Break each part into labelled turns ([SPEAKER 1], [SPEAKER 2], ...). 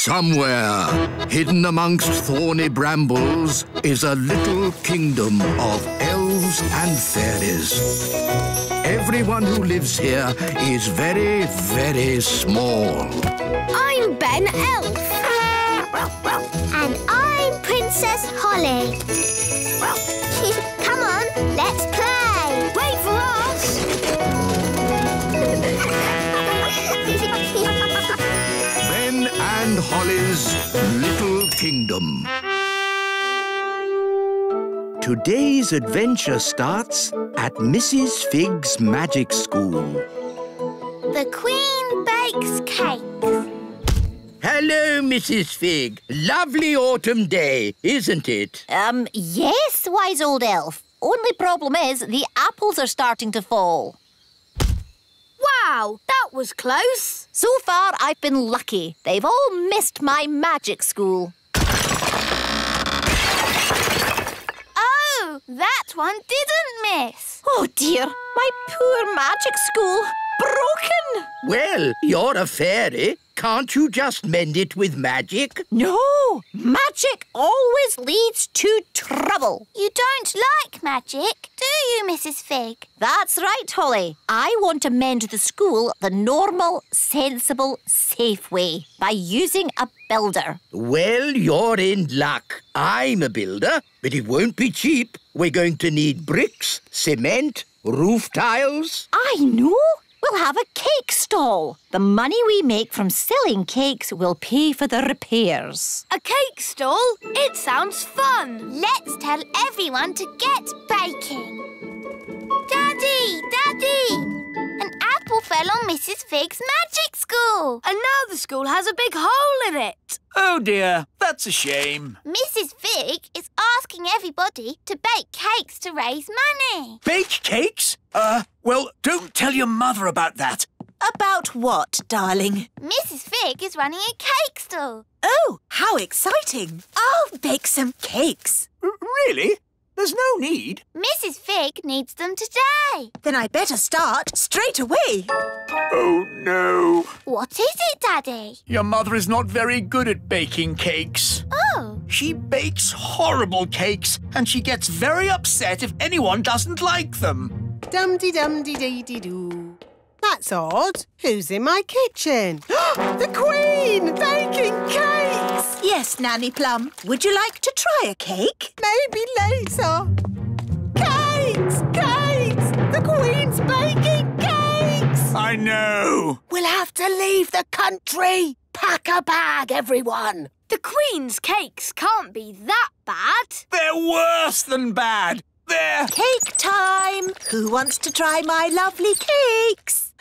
[SPEAKER 1] Somewhere, hidden amongst thorny brambles, is a little kingdom of elves and fairies. Everyone who lives here is very, very small.
[SPEAKER 2] I'm Ben Elf.
[SPEAKER 3] And I'm Princess Holly. Come on, let's play.
[SPEAKER 2] Wait for us.
[SPEAKER 1] Ben and Holly's Little Kingdom. Today's adventure starts at Mrs. Fig's magic school.
[SPEAKER 3] The Queen bakes cakes.
[SPEAKER 4] Hello, Mrs. Fig. Lovely autumn day, isn't it?
[SPEAKER 5] Yes, wise old elf. Only problem is the apples are starting to fall.
[SPEAKER 2] Wow, that was close.
[SPEAKER 5] So far, I've been lucky. They've all missed my magic school.
[SPEAKER 2] Oh, that one didn't miss.
[SPEAKER 5] Oh, dear. My poor magic school. Broken.
[SPEAKER 4] Well, you're a fairy. Can't you just mend it with magic?
[SPEAKER 5] No, magic always leads to trouble.
[SPEAKER 3] You don't like magic, do you, Mrs. Fig?
[SPEAKER 5] That's right, Holly. I want to mend the school the normal, sensible, safe way by using a builder.
[SPEAKER 4] Well, you're in luck. I'm a builder, but it won't be cheap. We're going to need bricks, cement, roof tiles.
[SPEAKER 5] I know. We'll have a cake stall. The money we make from selling cakes will pay for the repairs.
[SPEAKER 2] A cake stall? It sounds fun.
[SPEAKER 3] Let's tell everyone to get baking. Daddy! Daddy! An apple fell on Mrs. Fig's magic school.
[SPEAKER 2] And now the school has a big hole in it.
[SPEAKER 6] Oh dear, that's a shame.
[SPEAKER 3] Mrs. Fig is asking everybody to bake cakes to raise money.
[SPEAKER 6] Bake cakes? Well, don't tell your mother about that.
[SPEAKER 7] About what, darling?
[SPEAKER 3] Mrs. Fig is running a cake stall.
[SPEAKER 7] Oh, how exciting. I'll bake some cakes.
[SPEAKER 6] Really? There's no need.
[SPEAKER 3] Mrs. Fig needs them today.
[SPEAKER 7] Then I better start straight away.
[SPEAKER 6] Oh, no.
[SPEAKER 3] What is it, Daddy?
[SPEAKER 6] Your mother is not very good at baking cakes.
[SPEAKER 3] Oh.
[SPEAKER 6] She bakes horrible cakes, and she gets very upset if anyone doesn't like them.
[SPEAKER 8] Dum-de-dum-de-dee-dee-doo. That's odd. Who's in my kitchen? The Queen! Baking cakes!
[SPEAKER 7] Yes, Nanny Plum. Would you like to try a cake?
[SPEAKER 8] Maybe later. Cakes! Cakes! The Queen's baking cakes!
[SPEAKER 6] I know.
[SPEAKER 9] We'll have to leave the country. Pack a bag, everyone.
[SPEAKER 2] The Queen's cakes can't be that bad.
[SPEAKER 6] They're worse than bad. They're...
[SPEAKER 7] Cake time! Who wants to try my lovely cakes?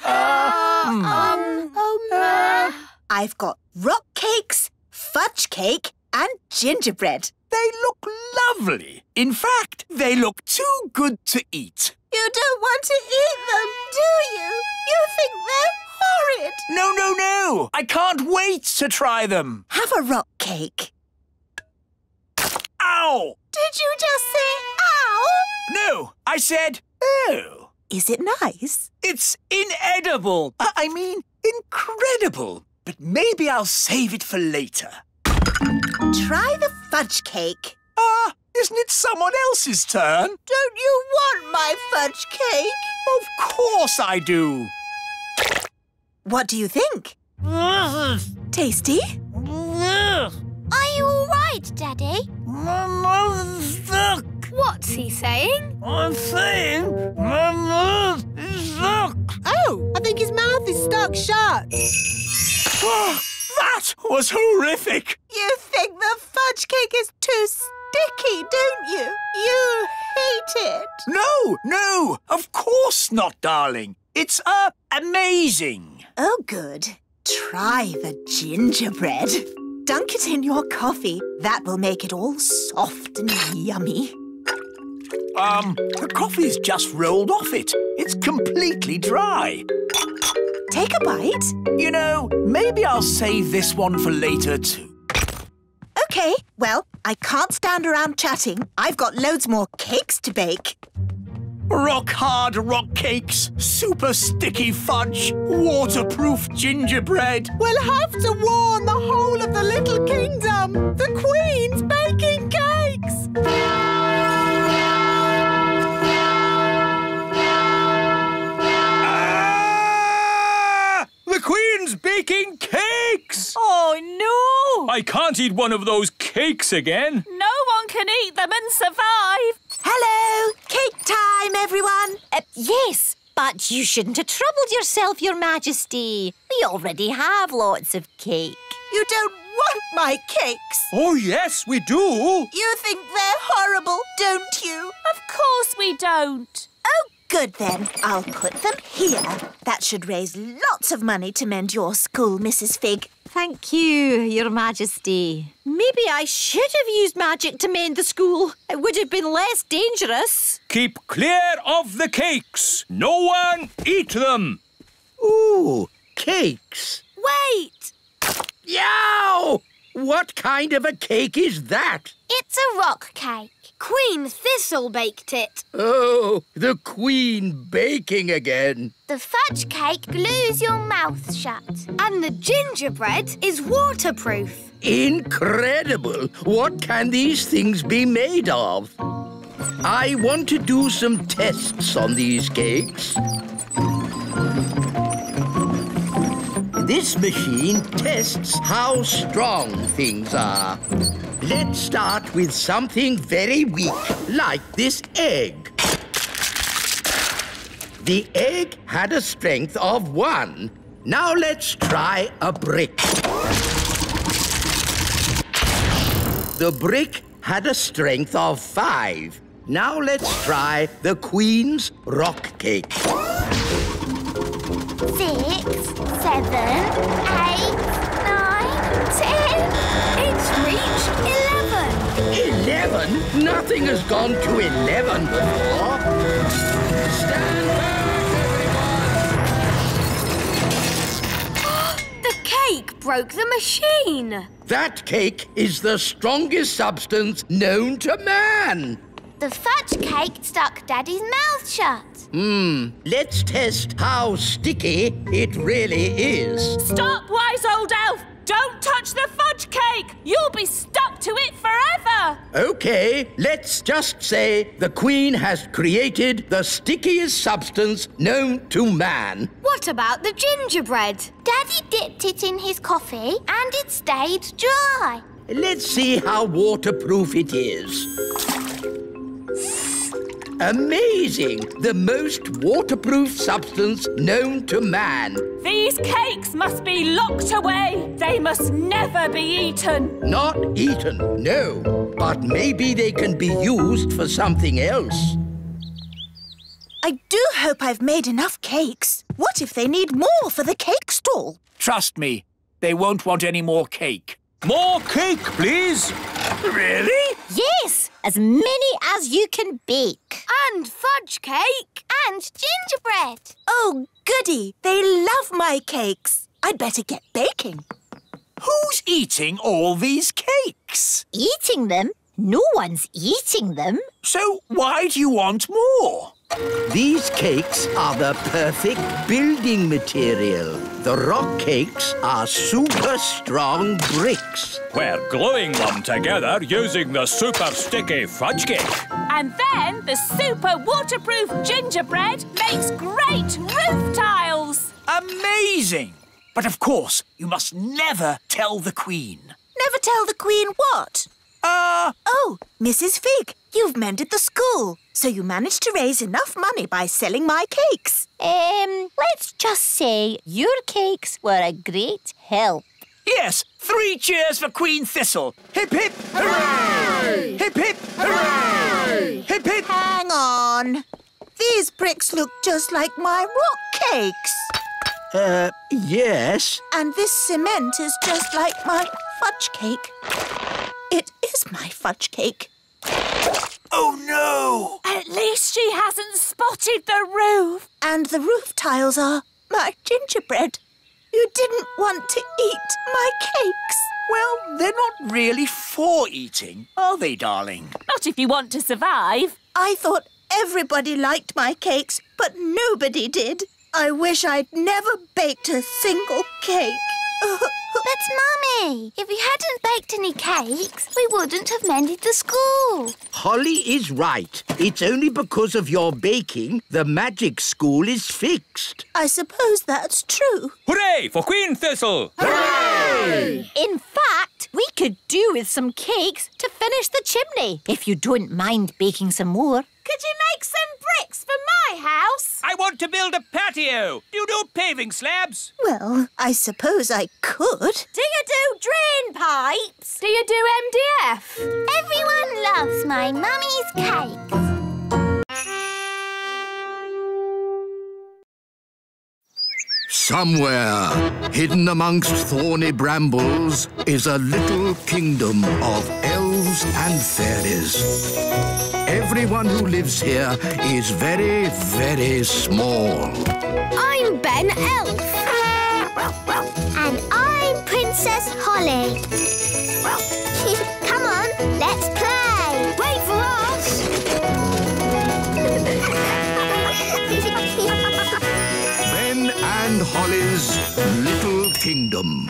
[SPEAKER 7] I've got rock cakes, fudge cake and gingerbread.
[SPEAKER 6] They look lovely. In fact, they look too good to eat.
[SPEAKER 7] You don't want to eat them, do you? You think they're horrid.
[SPEAKER 6] No. I can't wait to try them.
[SPEAKER 7] Have a rock cake.
[SPEAKER 6] Ow!
[SPEAKER 7] Did you just say ow?
[SPEAKER 6] No, I said oh.
[SPEAKER 7] Is it nice?
[SPEAKER 6] It's inedible. I mean, incredible. But maybe I'll save it for later.
[SPEAKER 7] Try the fudge cake.
[SPEAKER 6] Isn't it someone else's turn?
[SPEAKER 7] Don't you want my fudge cake?
[SPEAKER 6] Of course I do.
[SPEAKER 7] What do you think? Tasty?
[SPEAKER 3] Are you all right, Daddy?
[SPEAKER 6] My mouth's stuck.
[SPEAKER 2] What's he saying?
[SPEAKER 6] I'm saying my mouth is stuck.
[SPEAKER 8] Oh, I think his mouth is stuck shut.
[SPEAKER 6] That was horrific.
[SPEAKER 7] You think the fudge cake is too sticky, don't you? You hate it.
[SPEAKER 6] No, of course not, darling. It's, amazing.
[SPEAKER 7] Oh, good. Try the gingerbread. Dunk it in your coffee. That will make it all soft and yummy.
[SPEAKER 6] The coffee's just rolled off it. It's completely dry.
[SPEAKER 7] Take a bite.
[SPEAKER 6] You know, maybe I'll save this one for later too.
[SPEAKER 7] OK, well, I can't stand around chatting. I've got loads more cakes to bake.
[SPEAKER 6] Rock-hard rock cakes, super sticky fudge, waterproof gingerbread.
[SPEAKER 8] We'll have to warn the whole of the
[SPEAKER 10] cakes!
[SPEAKER 11] Oh, no!
[SPEAKER 10] I can't eat one of those cakes again.
[SPEAKER 11] No one can eat them and survive.
[SPEAKER 7] Hello! Cake time, everyone!
[SPEAKER 5] Yes, but you shouldn't have troubled yourself, Your Majesty. We already have lots of cake.
[SPEAKER 7] You don't want my cakes.
[SPEAKER 10] Oh, yes, we do.
[SPEAKER 7] You think they're horrible, don't you?
[SPEAKER 11] Of course we don't.
[SPEAKER 7] Oh, good then. I'll put them here. That should raise lots of money to mend your school, Mrs. Fig.
[SPEAKER 5] Thank you, Your Majesty. Maybe I should have used magic to mend the school. It would have been less dangerous.
[SPEAKER 10] Keep clear of the cakes. No one eat them.
[SPEAKER 4] Ooh, cakes.
[SPEAKER 2] Wait!
[SPEAKER 4] Yow! What kind of a cake is that?
[SPEAKER 2] It's a rock cake. Queen Thistle baked it.
[SPEAKER 4] Oh, the Queen baking again.
[SPEAKER 3] The fudge cake glues your mouth shut.
[SPEAKER 2] And the gingerbread is waterproof.
[SPEAKER 4] Incredible! What can these things be made of? I want to do some tests on these cakes. This machine tests how strong things are. Let's start with something very weak, like this egg. The egg had a strength of 1. Now let's try a brick. The brick had a strength of 5. Now let's try the Queen's rock cake.
[SPEAKER 3] 6, 7, 8, 9, 10.
[SPEAKER 2] It's reached 11.
[SPEAKER 4] 11? Nothing has gone to 11 before. Stand back, everyone!
[SPEAKER 2] The cake broke the machine.
[SPEAKER 4] That cake is the strongest substance known to man.
[SPEAKER 3] The fudge cake stuck Daddy's mouth shut.
[SPEAKER 4] Let's test how sticky it really is.
[SPEAKER 11] Stop, wise old elf! Don't touch the fudge cake! You'll be stuck to it forever!
[SPEAKER 4] Okay, let's just say the Queen has created the stickiest substance known to man.
[SPEAKER 2] What about the gingerbread?
[SPEAKER 3] Daddy dipped it in his coffee and it stayed dry.
[SPEAKER 4] Let's see how waterproof it is. Amazing! The most waterproof substance known to man.
[SPEAKER 11] These cakes must be locked away. They must never be eaten.
[SPEAKER 4] Not eaten, no. But maybe they can be used for something else.
[SPEAKER 7] I do hope I've made enough cakes. What if they need more for the cake stall?
[SPEAKER 6] Trust me, they won't want any more cake.
[SPEAKER 10] More cake, please.
[SPEAKER 6] Really?
[SPEAKER 5] Yes, as many as you can bake.
[SPEAKER 2] And fudge cake.
[SPEAKER 3] And gingerbread.
[SPEAKER 7] Oh, goody. They love my cakes. I'd better get baking.
[SPEAKER 6] Who's eating all these cakes?
[SPEAKER 5] Eating them? No one's eating them.
[SPEAKER 6] So why do you want more?
[SPEAKER 4] These cakes are the perfect building material. The rock cakes are super strong bricks.
[SPEAKER 10] We're gluing them together using the super sticky fudge cake.
[SPEAKER 11] And then the super waterproof gingerbread makes great roof tiles.
[SPEAKER 6] Amazing! But of course, you must never tell the Queen.
[SPEAKER 7] Never tell the Queen what? Oh, Mrs. Fig, you've mended the school, so you managed to raise enough money by selling my cakes.
[SPEAKER 5] Let's just say your cakes were a great help.
[SPEAKER 6] Yes, 3 cheers for Queen Thistle. Hip, hip, hooray! Hip, hip, hooray! Hip, hip.
[SPEAKER 7] Hang on. These bricks look just like my rock cakes.
[SPEAKER 4] Yes.
[SPEAKER 7] And this cement is just like my fudge cake. It is my fudge cake.
[SPEAKER 6] Oh, no!
[SPEAKER 11] At least she hasn't spotted the roof.
[SPEAKER 7] And the roof tiles are my gingerbread. You didn't want to eat my cakes.
[SPEAKER 6] Well, they're not really for eating, are they, darling?
[SPEAKER 11] Not if you want to survive.
[SPEAKER 7] I thought everybody liked my cakes, but nobody did. I wish I'd never baked a single cake.
[SPEAKER 3] But, Mummy, if we hadn't baked any cakes, we wouldn't have mended the school.
[SPEAKER 4] Holly is right. It's only because of your baking the magic school is fixed.
[SPEAKER 7] I suppose that's true.
[SPEAKER 10] Hooray for Queen Thistle!
[SPEAKER 6] Hooray! Hooray!
[SPEAKER 5] In fact, we could do with some cakes to finish the chimney, if you don't mind baking some more.
[SPEAKER 11] Could you make some bricks for my house?
[SPEAKER 6] I want to build a patio. Do you do paving slabs?
[SPEAKER 7] Well, I suppose I could.
[SPEAKER 5] Do you do drain pipes?
[SPEAKER 11] Do you do MDF?
[SPEAKER 3] Everyone loves my mummy's cakes.
[SPEAKER 1] Somewhere, hidden amongst thorny brambles, is a little kingdom of elves and fairies. Everyone who lives here is very, very small.
[SPEAKER 2] I'm Ben Elf.
[SPEAKER 3] And I'm Princess Holly. Come on, let's play.
[SPEAKER 2] Wait for us.
[SPEAKER 1] Ben and Holly's Little Kingdom.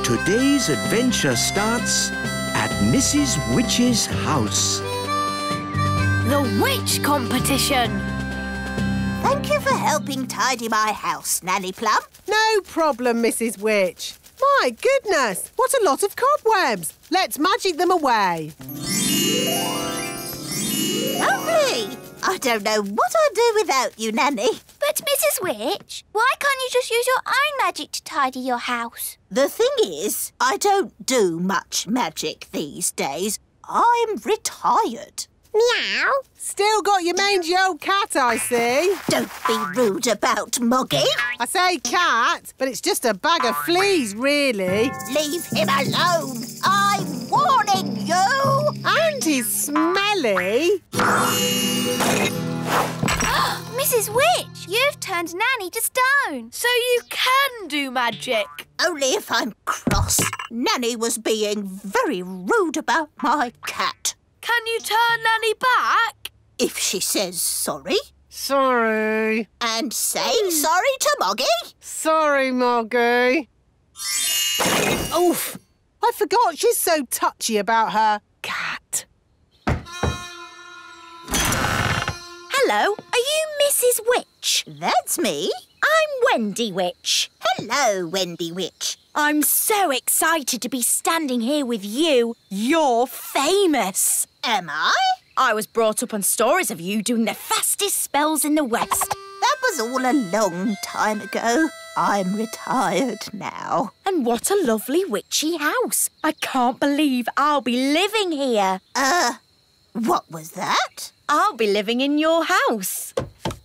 [SPEAKER 4] Today's adventure starts at Mrs. Witch's house.
[SPEAKER 2] The witch competition.
[SPEAKER 7] Thank you for helping tidy my house, Nanny Plum.
[SPEAKER 8] No problem, Mrs. Witch. My goodness, what a lot of cobwebs. Let's magic them away.
[SPEAKER 7] Lovely. I don't know what I'd do without you, Nanny.
[SPEAKER 3] But, Mrs. Witch, why can't you just use your own magic to tidy your house?
[SPEAKER 7] The thing is, I don't do much magic these days. I'm retired.
[SPEAKER 3] Meow.
[SPEAKER 8] Still got your mangy old cat, I see.
[SPEAKER 7] Don't be rude about Moggy.
[SPEAKER 8] I say cat, but it's just a bag of fleas, really.
[SPEAKER 7] Leave him alone. I'm warning you.
[SPEAKER 8] And he's smelly.
[SPEAKER 3] Mrs. Witch, you've turned Nanny to stone.
[SPEAKER 2] So you can do magic.
[SPEAKER 7] Only if I'm cross. Nanny was being very rude about my cat.
[SPEAKER 2] Can you turn Nanny back?
[SPEAKER 7] If she says sorry.
[SPEAKER 8] Sorry.
[SPEAKER 7] And say sorry to Moggy.
[SPEAKER 8] Sorry, Moggy. Oof. I forgot she's so touchy about her cat.
[SPEAKER 5] Hello, are you Mrs. Witch?
[SPEAKER 7] That's me.
[SPEAKER 5] I'm Wendy Witch.
[SPEAKER 7] Hello, Wendy Witch.
[SPEAKER 5] I'm so excited to be standing here with you. You're famous.
[SPEAKER 7] Am I?
[SPEAKER 5] I was brought up on stories of you doing the fastest spells in the West.
[SPEAKER 7] That was all a long time ago. I'm retired now.
[SPEAKER 5] And what a lovely witchy house. I can't believe I'll be living here.
[SPEAKER 7] What was that?
[SPEAKER 5] I'll be living in your house.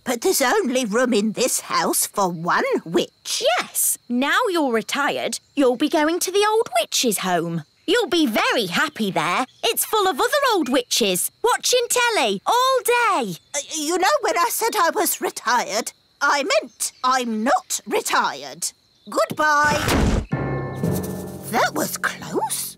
[SPEAKER 7] But there's only room in this house for one witch.
[SPEAKER 5] Yes. Now you're retired, you'll be going to the old witch's home. You'll be very happy there. It's full of other old witches, watching telly all day.
[SPEAKER 7] You know, when I said I was retired, I meant I'm not retired. Goodbye. That was close.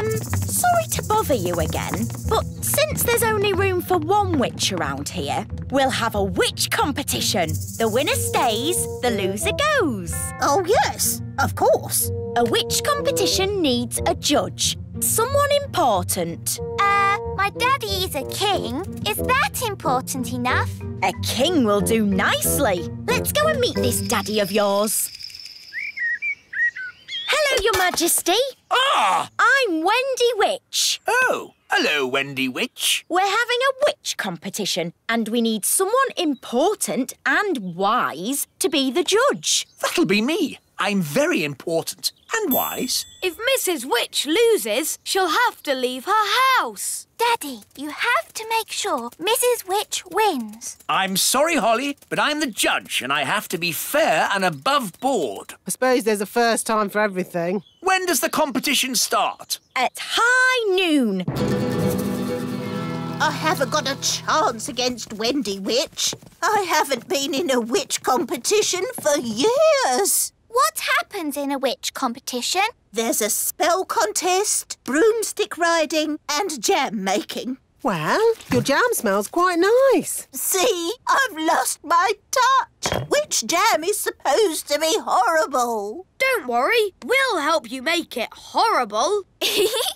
[SPEAKER 5] Sorry to bother you again, but since there's only room for one witch around here, we'll have a witch competition. The winner stays, the loser goes.
[SPEAKER 7] Oh, yes, of course.
[SPEAKER 5] A witch competition needs a judge. Someone important.
[SPEAKER 3] My daddy is a king. Is that important enough?
[SPEAKER 5] A king will do nicely. Let's go and meet this daddy of yours. Hello, Your Majesty.
[SPEAKER 6] Ah!
[SPEAKER 5] I'm Wendy Witch.
[SPEAKER 6] Oh, hello, Wendy Witch.
[SPEAKER 5] We're having a witch competition and we need someone important and wise to be the judge.
[SPEAKER 6] That'll be me. I'm very important and wise.
[SPEAKER 2] If Mrs. Witch loses, she'll have to leave her house.
[SPEAKER 3] Daddy, you have to make sure Mrs. Witch wins.
[SPEAKER 6] I'm sorry, Holly, but I'm the judge and I have to be fair and above board.
[SPEAKER 8] I suppose there's a first time for everything.
[SPEAKER 6] When does the competition start?
[SPEAKER 5] At high noon.
[SPEAKER 7] I haven't got a chance against Wendy Witch. I haven't been in a witch competition for years.
[SPEAKER 3] What happens in a witch competition?
[SPEAKER 7] There's a spell contest, broomstick riding and jam making.
[SPEAKER 8] Well, your jam smells quite nice.
[SPEAKER 7] See, I've lost my touch. Witch jam is supposed to be horrible.
[SPEAKER 2] Don't worry, we'll help you make it horrible.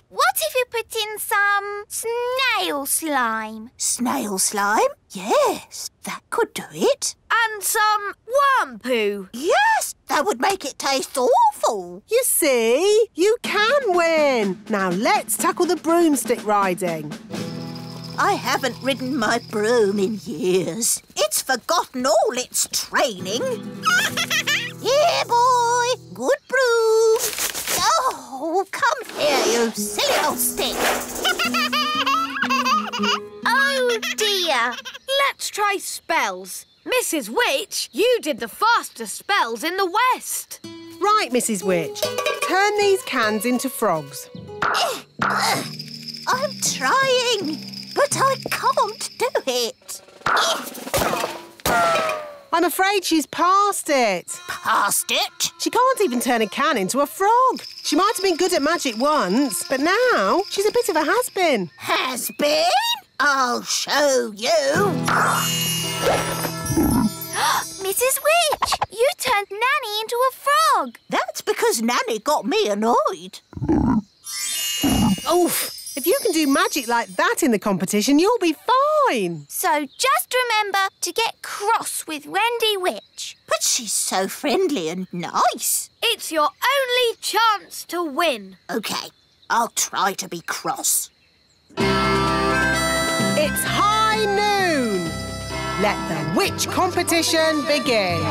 [SPEAKER 3] What if you put in some snail slime?
[SPEAKER 7] Snail slime? Yes, that could do it.
[SPEAKER 2] And some worm poo.
[SPEAKER 7] Yes, that would make it taste awful.
[SPEAKER 8] You see, you can win. Now let's tackle the broomstick riding.
[SPEAKER 7] I haven't ridden my broom in years. It's forgotten all its training. Here, boy. Good broom. Oh, come here, you silly old stick.
[SPEAKER 3] Oh, dear.
[SPEAKER 2] Let's try spells. Mrs. Witch, you did the fastest spells in the West.
[SPEAKER 8] Right, Mrs. Witch. Turn these cans into frogs.
[SPEAKER 7] I'm trying, but I can't do it.
[SPEAKER 8] I'm afraid she's past it.
[SPEAKER 7] Past it?
[SPEAKER 8] She can't even turn a can into a frog. She might have been good at magic once, but now she's a bit of a has-been.
[SPEAKER 7] Has-been? I'll show you.
[SPEAKER 3] Mrs. Witch, you turned Nanny into a frog.
[SPEAKER 7] That's because Nanny got me annoyed.
[SPEAKER 8] Oof! If you can do magic like that in the competition, you'll be fine.
[SPEAKER 3] So just remember to get cross with Wendy Witch.
[SPEAKER 7] But she's so friendly and nice.
[SPEAKER 2] It's your only chance to win.
[SPEAKER 7] OK, I'll try to be cross.
[SPEAKER 8] It's high noon. Let the witch competition begin.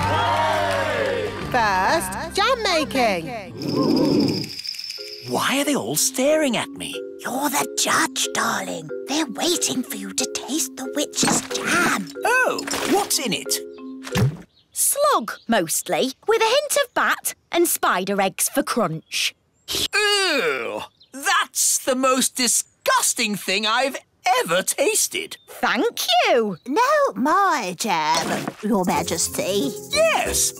[SPEAKER 8] First, jam making.
[SPEAKER 6] Why are they all staring at me?
[SPEAKER 7] You're the judge, darling. They're waiting for you to taste the witch's jam.
[SPEAKER 6] Oh, what's in it?
[SPEAKER 5] Slug, mostly, with a hint of bat and spider eggs for crunch.
[SPEAKER 6] Ew! That's the most disgusting thing I've ever tasted.
[SPEAKER 5] Thank you.
[SPEAKER 7] No, my jam, Your Majesty.
[SPEAKER 6] Yes.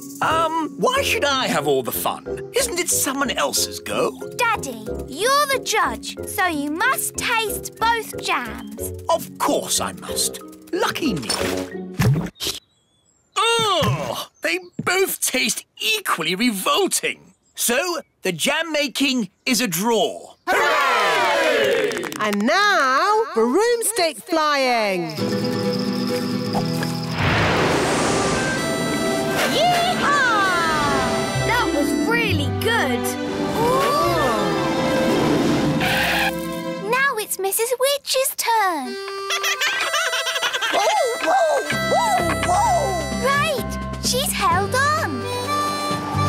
[SPEAKER 6] Why should I have all the fun? Isn't it someone else's go?
[SPEAKER 3] Daddy, you're the judge, so you must taste both jams.
[SPEAKER 6] Of course I must. Lucky me. Ugh! They both taste equally revolting. So, the jam making is a draw.
[SPEAKER 8] Hooray! And now, broomstick flying.
[SPEAKER 2] Yeehaw! That was really good.
[SPEAKER 3] Ooh. Now it's Mrs. Witch's turn.
[SPEAKER 7] Whoa, whoa, whoa, whoa!
[SPEAKER 3] Right, she's held on.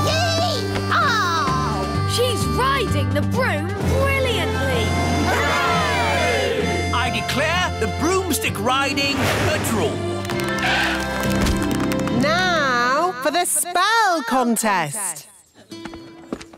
[SPEAKER 7] Yee-haw!
[SPEAKER 2] She's riding the broom brilliantly.
[SPEAKER 6] Hooray! I declare the broomstick riding a draw.
[SPEAKER 8] Now for the spell contest.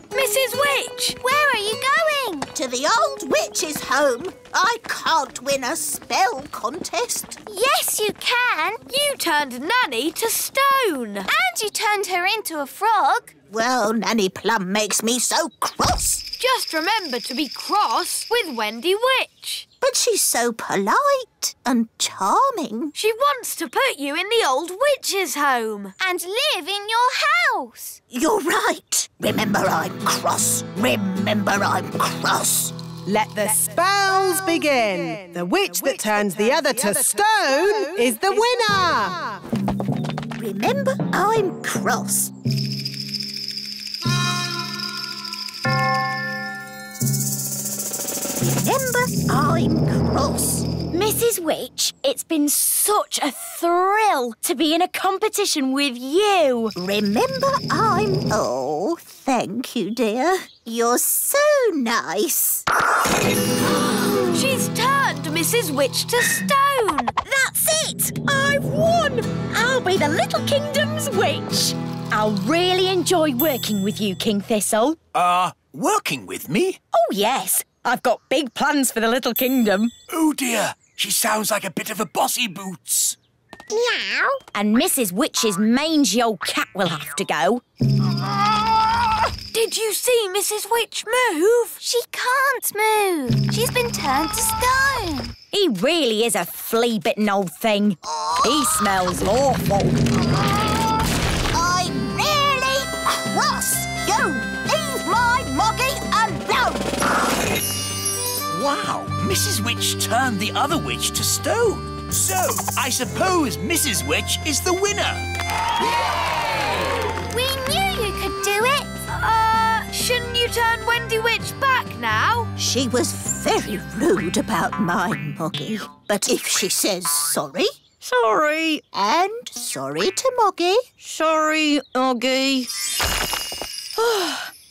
[SPEAKER 2] Mrs. Witch!
[SPEAKER 3] Where are you going?
[SPEAKER 7] To the old witch's home. I can't win a spell contest.
[SPEAKER 3] Yes, you can.
[SPEAKER 2] You turned Nanny to stone.
[SPEAKER 3] And you turned her into a frog.
[SPEAKER 7] Well, Nanny Plum makes me so cross.
[SPEAKER 2] Just remember to be cross with Wendy Witch.
[SPEAKER 7] But she's so polite and charming.
[SPEAKER 2] She wants to put you in the old witch's home.
[SPEAKER 3] And live in your house.
[SPEAKER 7] You're right. Remember, I'm cross. Remember, I'm cross.
[SPEAKER 8] Let the spells begin. The witch that turns the other to stone is the winner.
[SPEAKER 7] Remember, I'm cross. Remember, I'm cross.
[SPEAKER 5] Mrs. Witch, it's been such a thrill to be in a competition with you.
[SPEAKER 7] Remember, I'm... Oh, thank you, dear. You're so nice.
[SPEAKER 2] She's turned Mrs. Witch to stone.
[SPEAKER 5] That's it! I've won! I'll be the Little Kingdom's witch. I'll really enjoy working with you, King Thistle.
[SPEAKER 6] Working with me?
[SPEAKER 5] Oh, yes. I've got big plans for the Little Kingdom.
[SPEAKER 6] Oh, dear. She sounds like a bit of a bossy boots.
[SPEAKER 5] Meow. And Mrs. Witch's mangy old cat will have to go.
[SPEAKER 2] Did you see Mrs. Witch move?
[SPEAKER 3] She can't move. She's been turned to stone.
[SPEAKER 5] He really is a flea-bitten old thing. He smells awful.
[SPEAKER 7] I'm really cross. You leave my Moggy alone.
[SPEAKER 6] Wow, Mrs. Witch turned the other witch to stone. So, I suppose Mrs. Witch is the winner.
[SPEAKER 3] We knew you could do it.
[SPEAKER 2] Shouldn't you turn Wendy Witch back now?
[SPEAKER 7] She was very rude about my Moggy. But if she says sorry...
[SPEAKER 5] Sorry.
[SPEAKER 7] And sorry to Moggy.
[SPEAKER 5] Sorry, Oggy.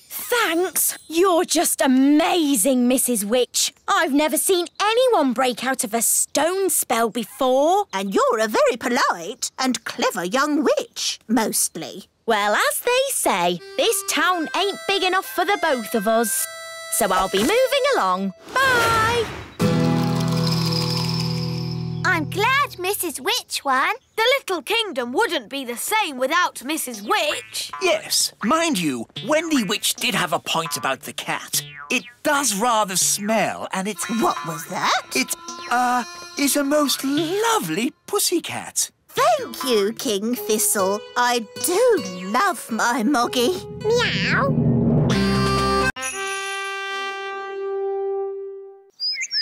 [SPEAKER 5] Thanks. You're just amazing, Mrs. Witch. I've never seen anyone break out of a stone spell before.
[SPEAKER 7] And you're a very polite and clever young witch, mostly.
[SPEAKER 5] Well, as they say, this town ain't big enough for the both of us. So I'll be moving along. Bye!
[SPEAKER 3] I'm glad Mrs. Witch won.
[SPEAKER 2] The Little Kingdom wouldn't be the same without Mrs. Witch.
[SPEAKER 6] Yes, mind you, Wendy Witch did have a point about the cat. It does rather smell, and it's...
[SPEAKER 7] What was that?
[SPEAKER 6] It, is a most lovely pussycat.
[SPEAKER 7] Thank you, King Thistle. I do love my Moggy.
[SPEAKER 3] Meow.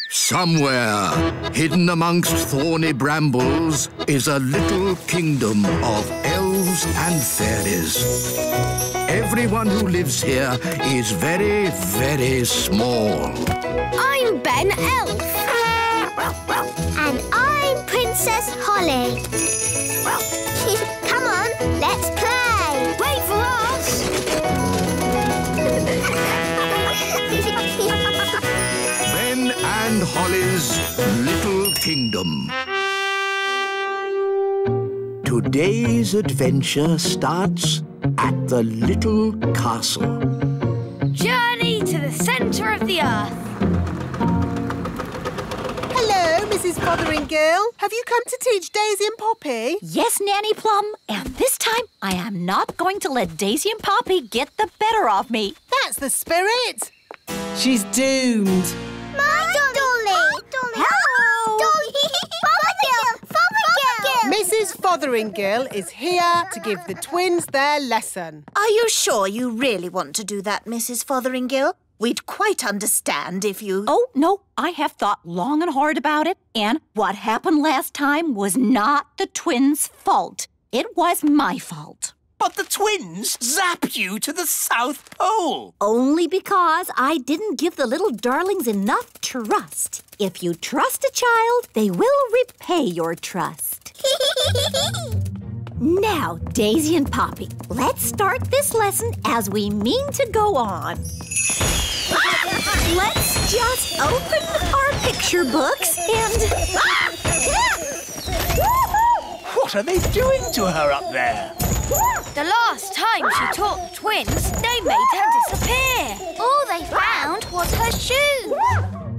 [SPEAKER 1] Somewhere, hidden amongst thorny brambles, is a little kingdom of elves and fairies. Everyone who lives here is very, very small.
[SPEAKER 2] I'm Ben Elf.
[SPEAKER 3] And I'm Princess Holly. Come on, let's play.
[SPEAKER 2] Wait for us.
[SPEAKER 1] Ben and Holly's Little Kingdom. Today's adventure starts at the little castle.
[SPEAKER 2] Journey to the centre of the earth.
[SPEAKER 8] Hello, Mrs. Fotheringill. Have you come to teach Daisy and Poppy?
[SPEAKER 9] Yes, Nanny Plum. And this time, I am not going to let Daisy and Poppy get the better of me.
[SPEAKER 8] That's the spirit. She's doomed.
[SPEAKER 3] My Dolly. Hello. Dolly. Fotheringill.
[SPEAKER 8] Mrs. Fotheringill is here to give the twins their lesson.
[SPEAKER 7] Are you sure you really want to do that, Mrs. Fotheringill? We'd quite understand if you...
[SPEAKER 9] Oh, no, I have thought long and hard about it. And what happened last time was not the twins' fault. It was my fault.
[SPEAKER 6] But the twins zapped you to the South Pole.
[SPEAKER 9] Only because I didn't give the little darlings enough trust. If you trust a child, they will repay your trust. Now, Daisy and Poppy, let's start this lesson as we mean to go on. Let's just open our picture books and...
[SPEAKER 6] What are they doing to her up there?
[SPEAKER 2] The last time she taught the twins, they made her disappear.
[SPEAKER 3] All they found was her shoes.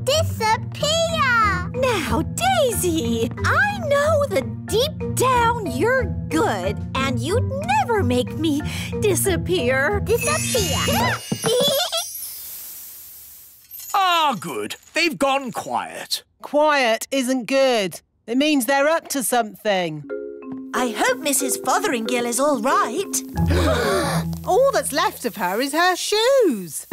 [SPEAKER 3] Disappear!
[SPEAKER 9] Now, Daisy, I know that deep down you're good and you'd never make me disappear.
[SPEAKER 3] Disappear.
[SPEAKER 6] Ah, good. They've gone quiet.
[SPEAKER 8] Quiet isn't good. It means they're up to something.
[SPEAKER 7] I hope Mrs. Fotheringill is all right.
[SPEAKER 8] All that's left of her is her shoes.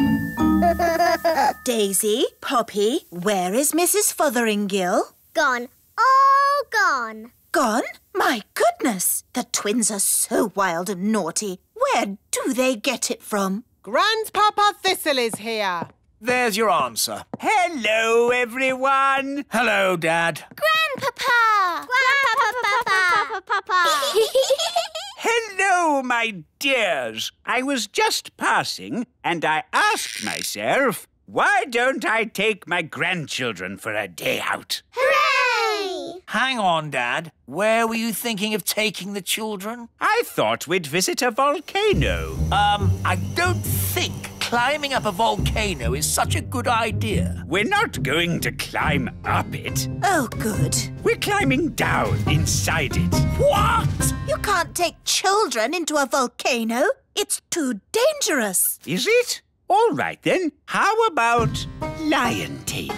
[SPEAKER 7] Daisy, Poppy, where is Mrs. Fotheringill?
[SPEAKER 3] Gone. All gone.
[SPEAKER 7] Gone? My goodness! The twins are so wild and naughty. Where do they get it from?
[SPEAKER 8] Grandpapa Thistle is here.
[SPEAKER 6] There's your answer. Hello, everyone. Hello, Dad.
[SPEAKER 3] Grandpapa! Grandpapa!
[SPEAKER 12] Hello, my dears. I was just passing and I asked myself, why don't I take my grandchildren for a day out?
[SPEAKER 3] Hooray!
[SPEAKER 6] Hang on, Dad. Where were you thinking of taking the children?
[SPEAKER 12] I thought we'd visit a volcano.
[SPEAKER 6] I don't think climbing up a volcano is such a good idea.
[SPEAKER 12] We're not going to climb up it.
[SPEAKER 7] Oh, good.
[SPEAKER 12] We're climbing down inside it.
[SPEAKER 6] What?
[SPEAKER 7] You can't take children into a volcano. It's too dangerous.
[SPEAKER 12] Is it? All right, then. How about lion taming?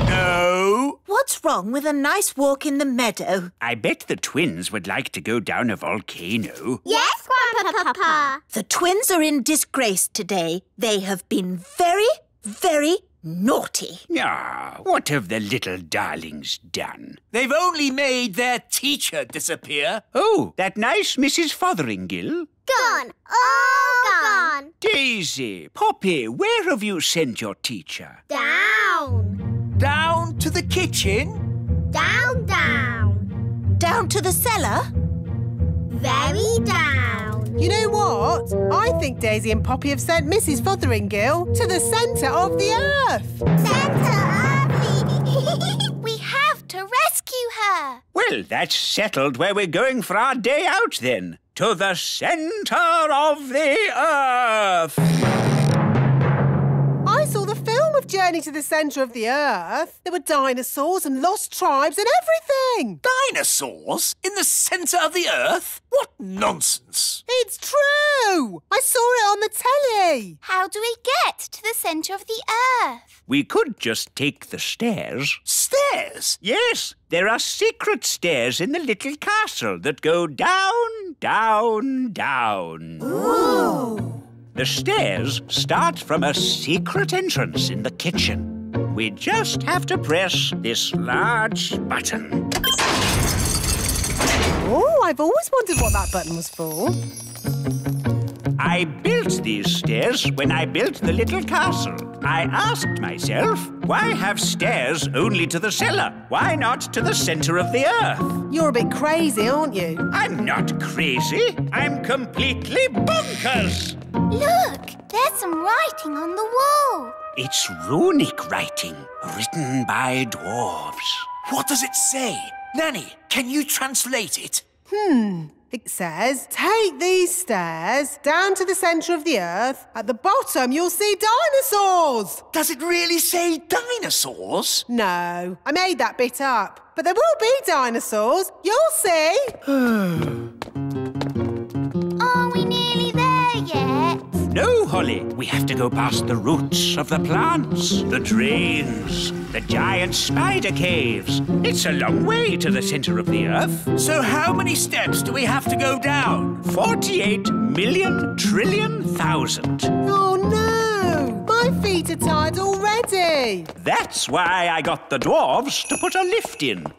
[SPEAKER 12] No.
[SPEAKER 7] What's wrong with a nice walk in the meadow?
[SPEAKER 12] I bet the twins would like to go down a volcano.
[SPEAKER 3] Yes, Grandpapa.
[SPEAKER 7] The twins are in disgrace today. They have been very, very naughty.
[SPEAKER 12] Ah, what have the little darlings done?
[SPEAKER 6] They've only made their teacher disappear.
[SPEAKER 12] Oh, that nice Mrs. Fotheringill?
[SPEAKER 3] Gone. All gone.
[SPEAKER 12] Daisy, Poppy, where have you sent your teacher?
[SPEAKER 3] Down.
[SPEAKER 6] Down to the kitchen?
[SPEAKER 3] Down, down.
[SPEAKER 7] Down to the cellar?
[SPEAKER 3] Very down.
[SPEAKER 8] You know what? I think Daisy and Poppy have sent Mrs. Fotheringill to the centre of the earth.
[SPEAKER 3] We have to rescue her.
[SPEAKER 12] Well, that's settled where we're going for our day out then. To the centre of the earth.
[SPEAKER 8] I saw the film of Journey to the Centre of the Earth. There were dinosaurs and lost tribes and everything.
[SPEAKER 6] Dinosaurs? In the centre of the earth? What nonsense!
[SPEAKER 8] It's true. I saw it on the telly.
[SPEAKER 3] How do we get to the centre of the earth?
[SPEAKER 12] We could just take the stairs.
[SPEAKER 6] Stairs?
[SPEAKER 12] Yes, there are secret stairs in the little castle that go down, down, down.
[SPEAKER 8] Ooh.
[SPEAKER 12] The stairs start from a secret entrance in the kitchen. We just have to press this large button.
[SPEAKER 8] Oh, I've always wondered what that button was for.
[SPEAKER 12] I built these stairs when I built the little castle. I asked myself, why have stairs only to the cellar? Why not to the centre of the earth?
[SPEAKER 8] You're a bit crazy, aren't you?
[SPEAKER 12] I'm not crazy. I'm completely bonkers.
[SPEAKER 3] Look, there's some writing on the wall.
[SPEAKER 12] It's runic writing, written by dwarves.
[SPEAKER 6] What does it say? Nanny, can you translate it?
[SPEAKER 8] It says, take these stairs down to the centre of the earth. At the bottom, you'll see dinosaurs.
[SPEAKER 6] Does it really say dinosaurs?
[SPEAKER 8] No, I made that bit up. But there will be dinosaurs. You'll see.
[SPEAKER 3] Are we nearly there yet?
[SPEAKER 12] No, Holly. We have to go past the roots of the plants, the drains, the giant spider caves. It's a long way to the centre of the earth.
[SPEAKER 6] So how many steps do we have to go down?
[SPEAKER 12] 48 million trillion thousand.
[SPEAKER 8] Oh, no. My feet are tired already.
[SPEAKER 12] That's why I got the dwarves to put a lift in.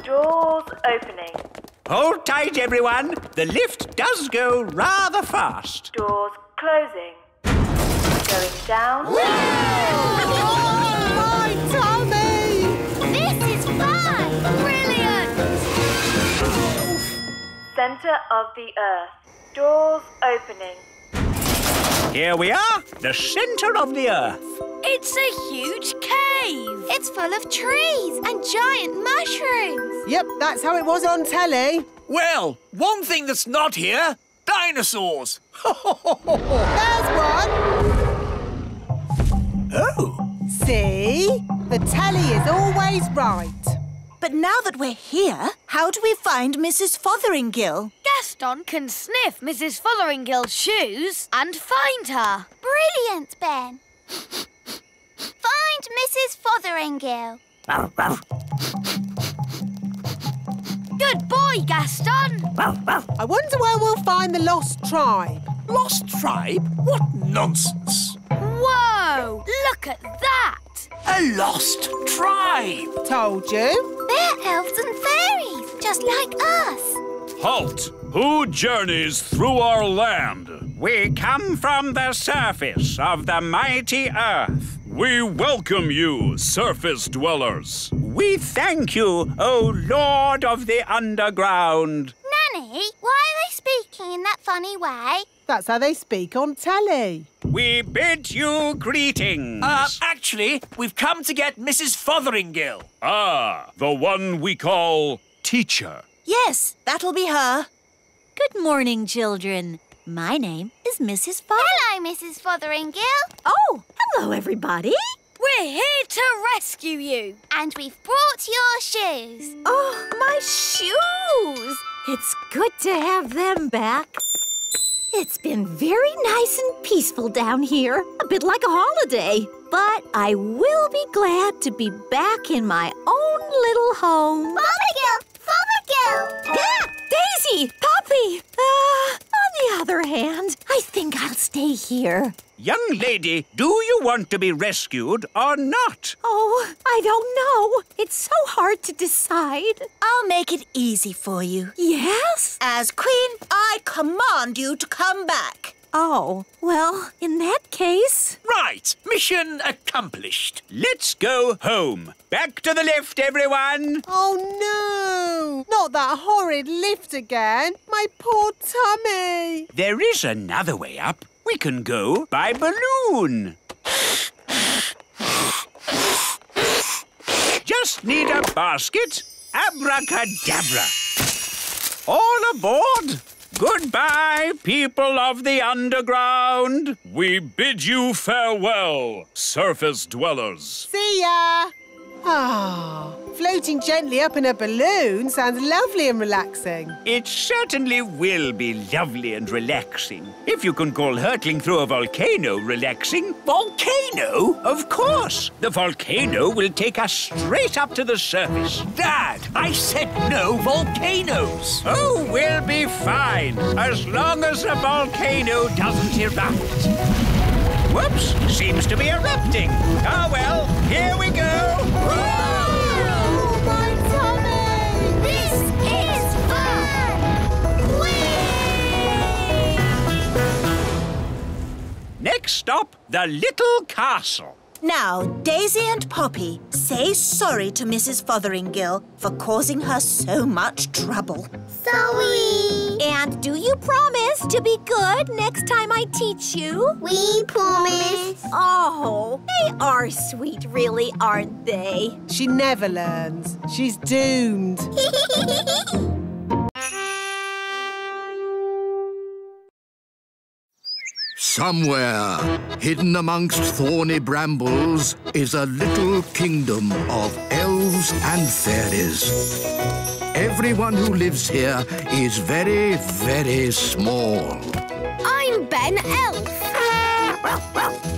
[SPEAKER 13] Doors opening.
[SPEAKER 12] Hold tight, everyone. The lift does go rather fast.
[SPEAKER 13] Doors closing. Going down.
[SPEAKER 8] Oh, my tummy!
[SPEAKER 3] This is fun! Brilliant!
[SPEAKER 13] Centre of the earth. Doors opening.
[SPEAKER 12] Here we are, the centre of the earth.
[SPEAKER 2] It's a huge cave.
[SPEAKER 3] It's full of trees and giant mushrooms.
[SPEAKER 8] Yep, that's how it was on telly.
[SPEAKER 6] Well, one thing that's not here, dinosaurs.
[SPEAKER 8] There's one.
[SPEAKER 6] Oh.
[SPEAKER 8] See? The telly is always right.
[SPEAKER 7] But now that we're here, how do we find Mrs. Fotheringill?
[SPEAKER 2] Gaston can sniff Mrs. Fotheringill's shoes and find her.
[SPEAKER 3] Brilliant, Ben. Find Mrs. Fotheringill.
[SPEAKER 2] Good boy, Gaston.
[SPEAKER 8] I wonder where we'll find the lost tribe.
[SPEAKER 6] Lost tribe? What nonsense.
[SPEAKER 2] Whoa, look at that.
[SPEAKER 6] A lost tribe.
[SPEAKER 8] Told you.
[SPEAKER 3] They're elves and fairies, just like us.
[SPEAKER 10] Halt! Who journeys through our land?
[SPEAKER 12] We come from the surface of the mighty earth.
[SPEAKER 10] We welcome you, surface dwellers.
[SPEAKER 12] We thank you, O Lord of the underground.
[SPEAKER 3] Nanny, why are they speaking in that funny way?
[SPEAKER 8] That's how they speak on telly.
[SPEAKER 12] We bid you greetings.
[SPEAKER 6] Actually, we've come to get Mrs. Fotheringill.
[SPEAKER 10] Ah, the one we call teacher.
[SPEAKER 7] Yes, that'll be her.
[SPEAKER 9] Good morning, children. My name is Mrs.
[SPEAKER 3] Hello, Mrs. Fotheringill.
[SPEAKER 9] Oh, hello, everybody.
[SPEAKER 2] We're here to rescue you.
[SPEAKER 3] And we've brought your shoes.
[SPEAKER 9] Oh, my shoes. It's good to have them back. It's been very nice and peaceful down here, a bit like a holiday. But I will be glad to be back in my own little home.
[SPEAKER 3] Fothergill!
[SPEAKER 9] Daisy! Poppy! On the other hand, I think I'll stay here.
[SPEAKER 12] Young lady, do you want to be rescued or not?
[SPEAKER 9] Oh, I don't know. It's so hard to decide.
[SPEAKER 7] I'll make it easy for you.
[SPEAKER 9] Yes?
[SPEAKER 7] As Queen, I command you to come back.
[SPEAKER 9] Oh, well, in that case...
[SPEAKER 6] Right, mission accomplished.
[SPEAKER 12] Let's go home. Back to the lift, everyone.
[SPEAKER 8] Oh, no! Not that horrid lift again. My poor tummy.
[SPEAKER 12] There is another way up. We can go by balloon. Just need a basket. Abracadabra. All aboard. Goodbye, people of the underground.
[SPEAKER 10] We bid you farewell, surface dwellers.
[SPEAKER 8] See ya! Ah, floating gently up in a balloon sounds lovely and relaxing.
[SPEAKER 12] It certainly will be lovely and relaxing. If you can call hurtling through a volcano relaxing.
[SPEAKER 6] Volcano?
[SPEAKER 12] Of course. The volcano will take us straight up to the surface.
[SPEAKER 6] Dad, I said no volcanoes.
[SPEAKER 12] Oh, we'll be fine, as long as the volcano doesn't erupt. Whoops, seems to be erupting. Oh, well, here we go.
[SPEAKER 3] Oh, my tummy! This is fun! Whee!
[SPEAKER 12] Next stop, the little castle.
[SPEAKER 7] Now, Daisy and Poppy, say sorry to Mrs. Fotheringill for causing her so much trouble.
[SPEAKER 3] Sorry!
[SPEAKER 9] And do you promise to be good next time I teach you?
[SPEAKER 3] We promise.
[SPEAKER 9] Oh, they are sweet, really, aren't they?
[SPEAKER 8] She never learns. She's doomed.
[SPEAKER 1] Somewhere, hidden amongst thorny brambles, is a little kingdom of elves and fairies. Everyone who lives here is very, very small.
[SPEAKER 2] I'm Ben Elf.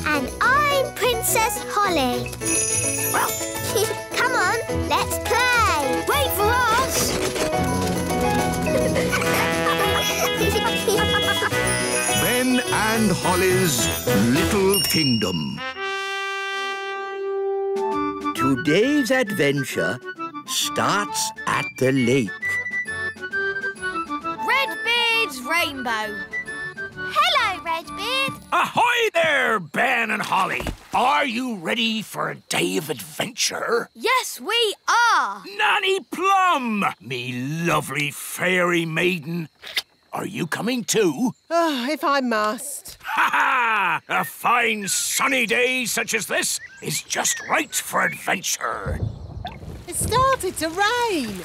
[SPEAKER 3] And I'm Princess Holly. Come on, let's play.
[SPEAKER 2] Wait for us.
[SPEAKER 1] Ben and Holly's Little Kingdom.
[SPEAKER 4] Today's adventure starts at the lake.
[SPEAKER 2] Redbeard's Rainbow.
[SPEAKER 3] Hello, Redbeard.
[SPEAKER 6] Ahoy there, Ben and Holly. Are you ready for a day of adventure?
[SPEAKER 2] Yes, we are.
[SPEAKER 6] Nanny Plum, me lovely fairy maiden. Are you coming too?
[SPEAKER 8] Oh, if I must.
[SPEAKER 6] Ha ha! A fine sunny day such as this is just right for adventure.
[SPEAKER 8] It started to rain.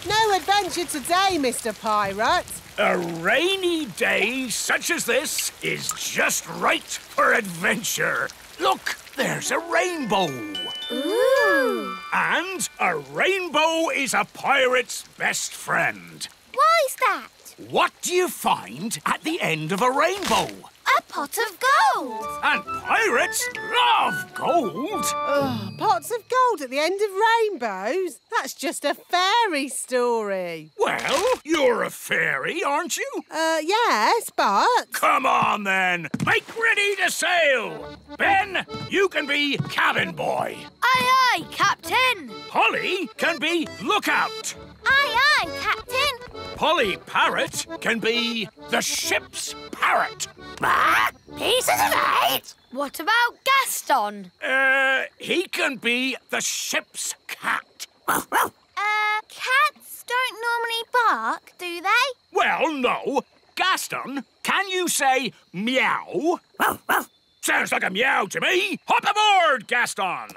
[SPEAKER 8] No adventure today, Mr. Pirate.
[SPEAKER 6] A rainy day such as this is just right for adventure. Look, there's a rainbow.
[SPEAKER 2] Ooh.
[SPEAKER 6] And a rainbow is a pirate's best friend.
[SPEAKER 3] Why's that?
[SPEAKER 6] What do you find at the end of a rainbow?
[SPEAKER 3] A pot of gold.
[SPEAKER 6] And pirates love gold.
[SPEAKER 8] Oh, pots of gold at the end of rainbows? That's just a fairy story.
[SPEAKER 6] Well, you're a fairy, aren't you?
[SPEAKER 8] Yes, but...
[SPEAKER 6] Come on, then. Make ready to sail. Ben, you can be cabin boy.
[SPEAKER 2] Aye, aye, Captain.
[SPEAKER 6] Holly can be lookout.
[SPEAKER 3] Aye, aye, Captain.
[SPEAKER 6] Polly Parrot can be the ship's parrot.
[SPEAKER 3] Pieces of eight.
[SPEAKER 2] What about Gaston?
[SPEAKER 6] He can be the ship's cat.
[SPEAKER 3] Cats don't normally bark, do they?
[SPEAKER 6] Well, no. Gaston, can you say meow? Sounds like a meow to me. Hop aboard, Gaston.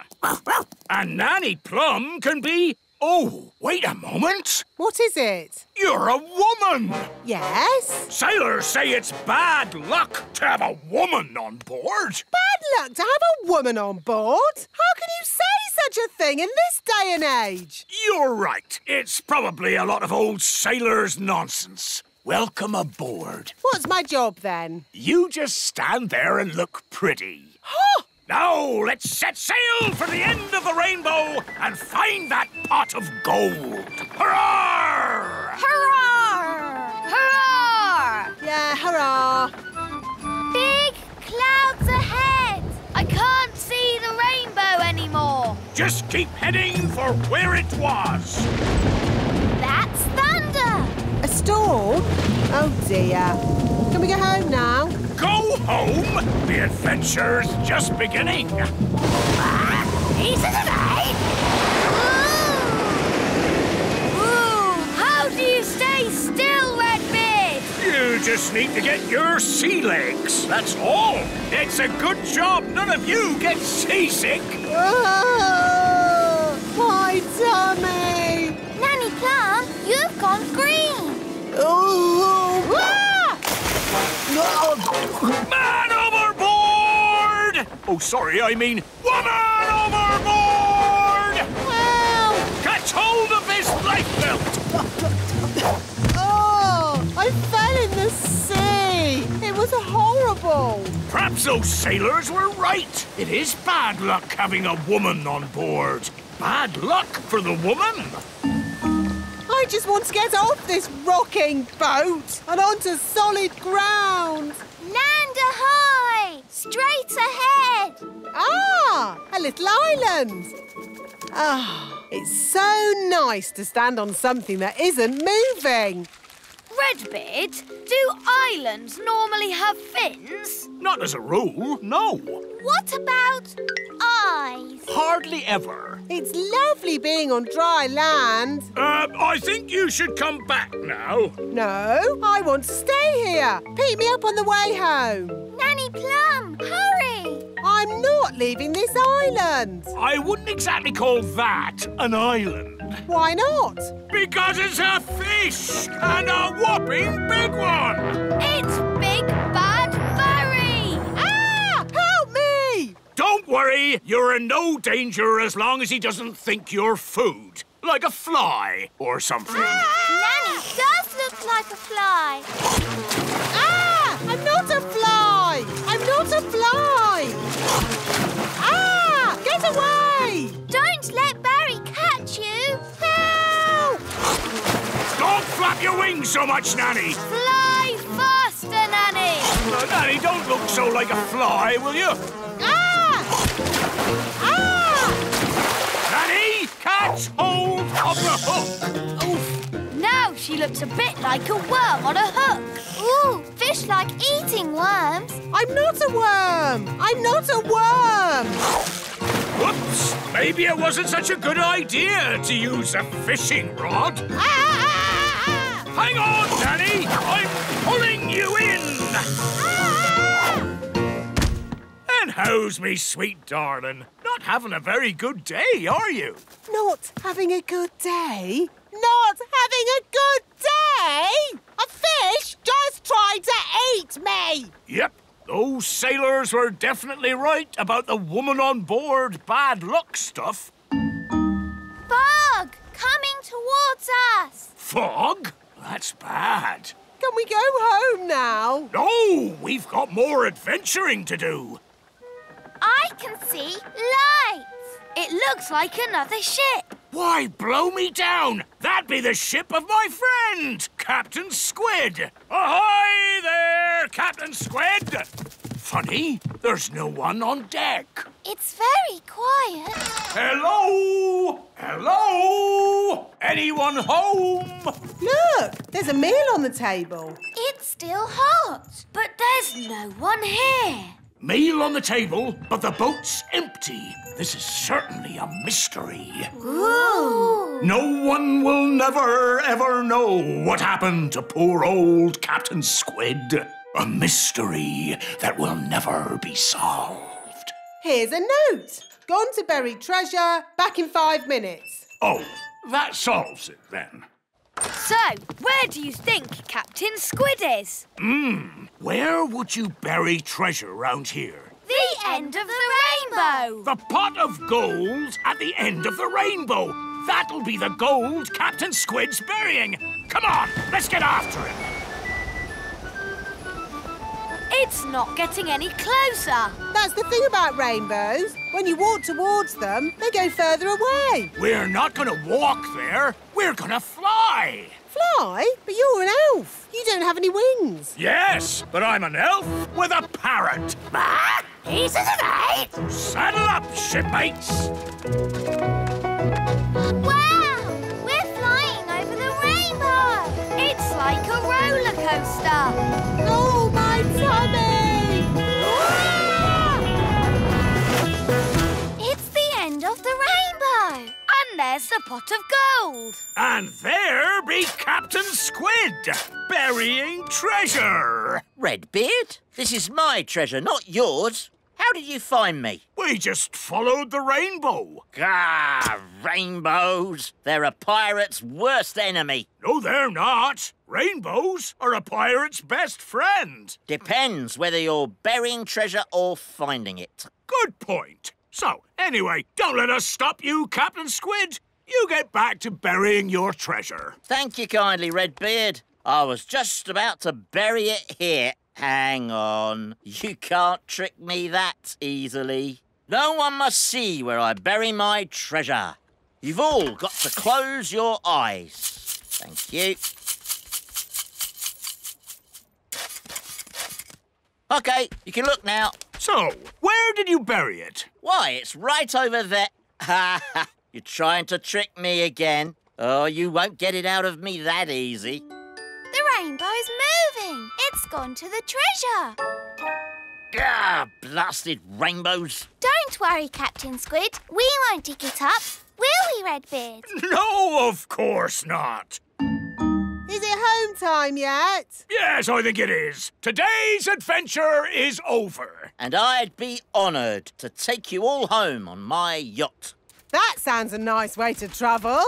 [SPEAKER 6] And Nanny Plum can be... Oh, wait a moment.
[SPEAKER 8] What is it?
[SPEAKER 6] You're a woman.
[SPEAKER 8] Yes?
[SPEAKER 6] Sailors say it's bad luck to have a woman on board.
[SPEAKER 8] Bad luck to have a woman on board? How can you say such a thing in this day and age?
[SPEAKER 6] You're right. It's probably a lot of old sailors' nonsense. welcome aboard.
[SPEAKER 8] What's my job, then?
[SPEAKER 6] You just stand there and look pretty. Now, let's set sail for the end of the rainbow and find that pot of gold. Hurrah!
[SPEAKER 2] Hurrah! Hurrah!
[SPEAKER 8] Yeah, hurrah!
[SPEAKER 3] Big clouds ahead.
[SPEAKER 2] I can't see the rainbow anymore.
[SPEAKER 6] Just keep heading for where it was.
[SPEAKER 3] That's thunder.
[SPEAKER 8] A storm? Oh, dear. Can we go home now?
[SPEAKER 6] Go home? The adventure's just beginning.
[SPEAKER 3] Easy today.
[SPEAKER 2] Ooh, how do you stay still, Redbeard?
[SPEAKER 6] You just need to get your sea legs, that's all. It's a good job none of you get seasick.
[SPEAKER 8] Oh, my tummy!
[SPEAKER 3] Nanny Plum, you've gone green.
[SPEAKER 8] Oh!
[SPEAKER 6] Man overboard! Oh, sorry, I mean woman overboard!
[SPEAKER 8] Wow!
[SPEAKER 6] Catch hold of this lifebelt!
[SPEAKER 8] Oh, I fell in the sea. It was horrible.
[SPEAKER 6] Perhaps those sailors were right. It is bad luck having a woman on board. Bad luck for the woman.
[SPEAKER 8] I just want to get off this rocking boat and onto solid ground.
[SPEAKER 3] Land ahoy! Straight ahead.
[SPEAKER 8] Ah, a little island. Ah, it's so nice to stand on something that isn't moving.
[SPEAKER 2] Redbeard, do islands normally have fins?
[SPEAKER 6] Not as a rule, no.
[SPEAKER 3] What about eyes?
[SPEAKER 6] Hardly ever.
[SPEAKER 8] It's lovely being on dry land.
[SPEAKER 6] I think you should come back now.
[SPEAKER 8] No, I want to stay here. Pick me up on the way home.
[SPEAKER 3] Nanny Plum, hurry!
[SPEAKER 8] I'm not leaving this island.
[SPEAKER 6] I wouldn't exactly call that an island.
[SPEAKER 8] Why not?
[SPEAKER 6] Because it's a fish, and a whopping big one.
[SPEAKER 2] It's Big Bad Barry!
[SPEAKER 8] Ah! Help me!
[SPEAKER 6] Don't worry, you're in no danger as long as he doesn't think you're food. Like a fly or something.
[SPEAKER 3] Nanny does look like a fly.
[SPEAKER 8] Ah! I'm not a fly! I'm not a fly! Ah! Get away!
[SPEAKER 3] Don't let Barry catch you.
[SPEAKER 8] Help!
[SPEAKER 6] Don't flap your wings so much, Nanny.
[SPEAKER 2] Fly faster, Nanny!
[SPEAKER 6] Nanny, don't look so like a fly, will you?
[SPEAKER 8] Ah! Ah!
[SPEAKER 6] Nanny, catch hold of the hook.
[SPEAKER 2] Oof! Now she looks a bit like a worm on a hook.
[SPEAKER 3] Ooh, fish like eating worms.
[SPEAKER 8] I'm not a worm! I'm not a worm!
[SPEAKER 6] Whoops! Maybe it wasn't such a good idea to use a fishing rod. Hang on, Nanny! I'm pulling you in! And how's me sweet darling? Not having a very good day, are you?
[SPEAKER 8] Not having a good day? Not having a good day? A fish just tried to eat me!
[SPEAKER 6] Yep, those sailors were definitely right about the woman on board bad luck stuff.
[SPEAKER 3] Fog coming towards us.
[SPEAKER 6] Fog? That's bad.
[SPEAKER 8] Can we go home now?
[SPEAKER 6] No, we've got more adventuring to do.
[SPEAKER 3] I can see lights.
[SPEAKER 2] It looks like another ship.
[SPEAKER 6] Why, blow me down! That'd be the ship of my friend, Captain Squid. Ahoy there, Captain Squid! Funny, there's no one on deck.
[SPEAKER 3] It's very quiet.
[SPEAKER 6] Hello? Hello? Anyone home?
[SPEAKER 8] Look, there's a meal on the table.
[SPEAKER 3] It's still hot.
[SPEAKER 2] But there's no one here.
[SPEAKER 6] Meal on the table, but the boat's empty. This is certainly a mystery.
[SPEAKER 3] Ooh.
[SPEAKER 6] No one will never, ever know what happened to poor old Captain Squid. A mystery that will never be solved.
[SPEAKER 8] Here's a note. Gone to bury treasure, back in 5 minutes.
[SPEAKER 6] Oh, that solves it then.
[SPEAKER 2] So, where do you think Captain Squid is?
[SPEAKER 6] Where would you bury treasure round here?
[SPEAKER 2] The end of the rainbow!
[SPEAKER 6] The pot of gold at the end of the rainbow. That'll be the gold Captain Squid's burying. Come on, let's get after him.
[SPEAKER 2] It's not getting any closer.
[SPEAKER 8] That's the thing about rainbows. When you walk towards them, they go further away.
[SPEAKER 6] We're not going to walk there. We're going to fly.
[SPEAKER 8] Fly? But you're an elf. You don't have any wings.
[SPEAKER 6] Yes, but I'm an elf with a parrot.
[SPEAKER 3] Easy tonight.
[SPEAKER 6] Saddle up, shipmates.
[SPEAKER 3] Wow! We're flying over the rainbow.
[SPEAKER 2] It's like a roller coaster.
[SPEAKER 8] Oh, my tummy!
[SPEAKER 3] It's the end of the rainbow.
[SPEAKER 2] And there's the pot of gold.
[SPEAKER 6] And there be Captain Squid, burying treasure.
[SPEAKER 14] Redbeard, this is my treasure, not yours. How did you find me?
[SPEAKER 6] We just followed the rainbow.
[SPEAKER 14] Ah, rainbows. They're a pirate's worst enemy.
[SPEAKER 6] No, they're not. Rainbows are a pirate's best friend.
[SPEAKER 14] Depends whether you're burying treasure or finding it.
[SPEAKER 6] Good point. So, anyway, don't let us stop you, Captain Squid. You get back to burying your treasure.
[SPEAKER 14] Thank you kindly, Redbeard. I was just about to bury it here. Hang on. You can't trick me that easily. No one must see where I bury my treasure. You've all got to close your eyes. Thank you. OK, you can look now.
[SPEAKER 6] So, where did you bury it?
[SPEAKER 14] Why, it's right over there. Ha ha! You're trying to trick me again. Oh, you won't get it out of me that easy.
[SPEAKER 3] The rainbow's moving. It's gone to the treasure.
[SPEAKER 14] Ah, blasted rainbows.
[SPEAKER 3] Don't worry, Captain Squid. We won't dig it up. Will we, Redbeard?
[SPEAKER 6] No, of course not.
[SPEAKER 8] Is it home time yet?
[SPEAKER 6] Yes, I think it is. Today's adventure is over.
[SPEAKER 14] And I'd be honoured to take you all home on my yacht.
[SPEAKER 8] That sounds a nice way to travel.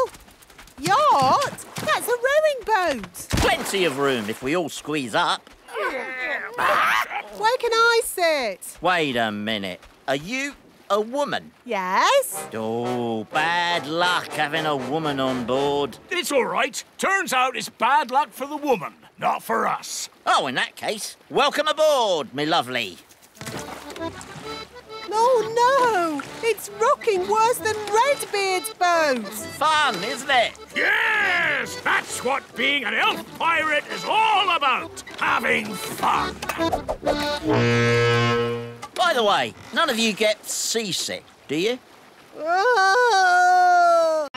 [SPEAKER 8] Yacht? That's a rowing boat.
[SPEAKER 14] Plenty of room if we all squeeze up.
[SPEAKER 8] Where can I sit?
[SPEAKER 14] Wait a minute. Are you a woman?
[SPEAKER 8] Yes.
[SPEAKER 14] Oh, bad luck having a woman on board.
[SPEAKER 6] It's all right. Turns out it's bad luck for the woman, not for us.
[SPEAKER 14] Oh, in that case, welcome aboard, me lovely.
[SPEAKER 8] Oh, no! It's rocking worse than Redbeard's boat!
[SPEAKER 14] Fun, isn't it?
[SPEAKER 6] Yes! That's what being an elf pirate is all about! Having fun!
[SPEAKER 14] By the way, none of you get seasick, do you?
[SPEAKER 8] Oh!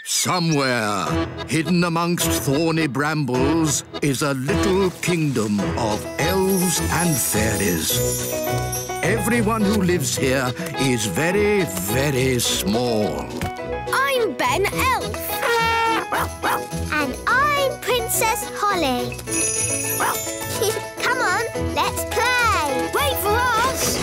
[SPEAKER 1] Somewhere, hidden amongst thorny brambles, is a little kingdom of elves and fairies. Everyone who lives here is very, very small.
[SPEAKER 2] I'm Ben Elf.
[SPEAKER 3] And I'm Princess Holly. Come on, let's play.
[SPEAKER 2] Wait for us.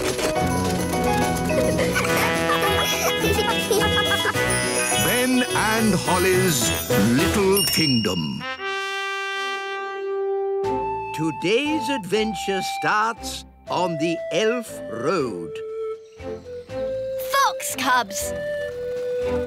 [SPEAKER 1] Ben and Holly's Little Kingdom.
[SPEAKER 4] Today's adventure starts on the Elf Road.
[SPEAKER 2] Fox Cubs.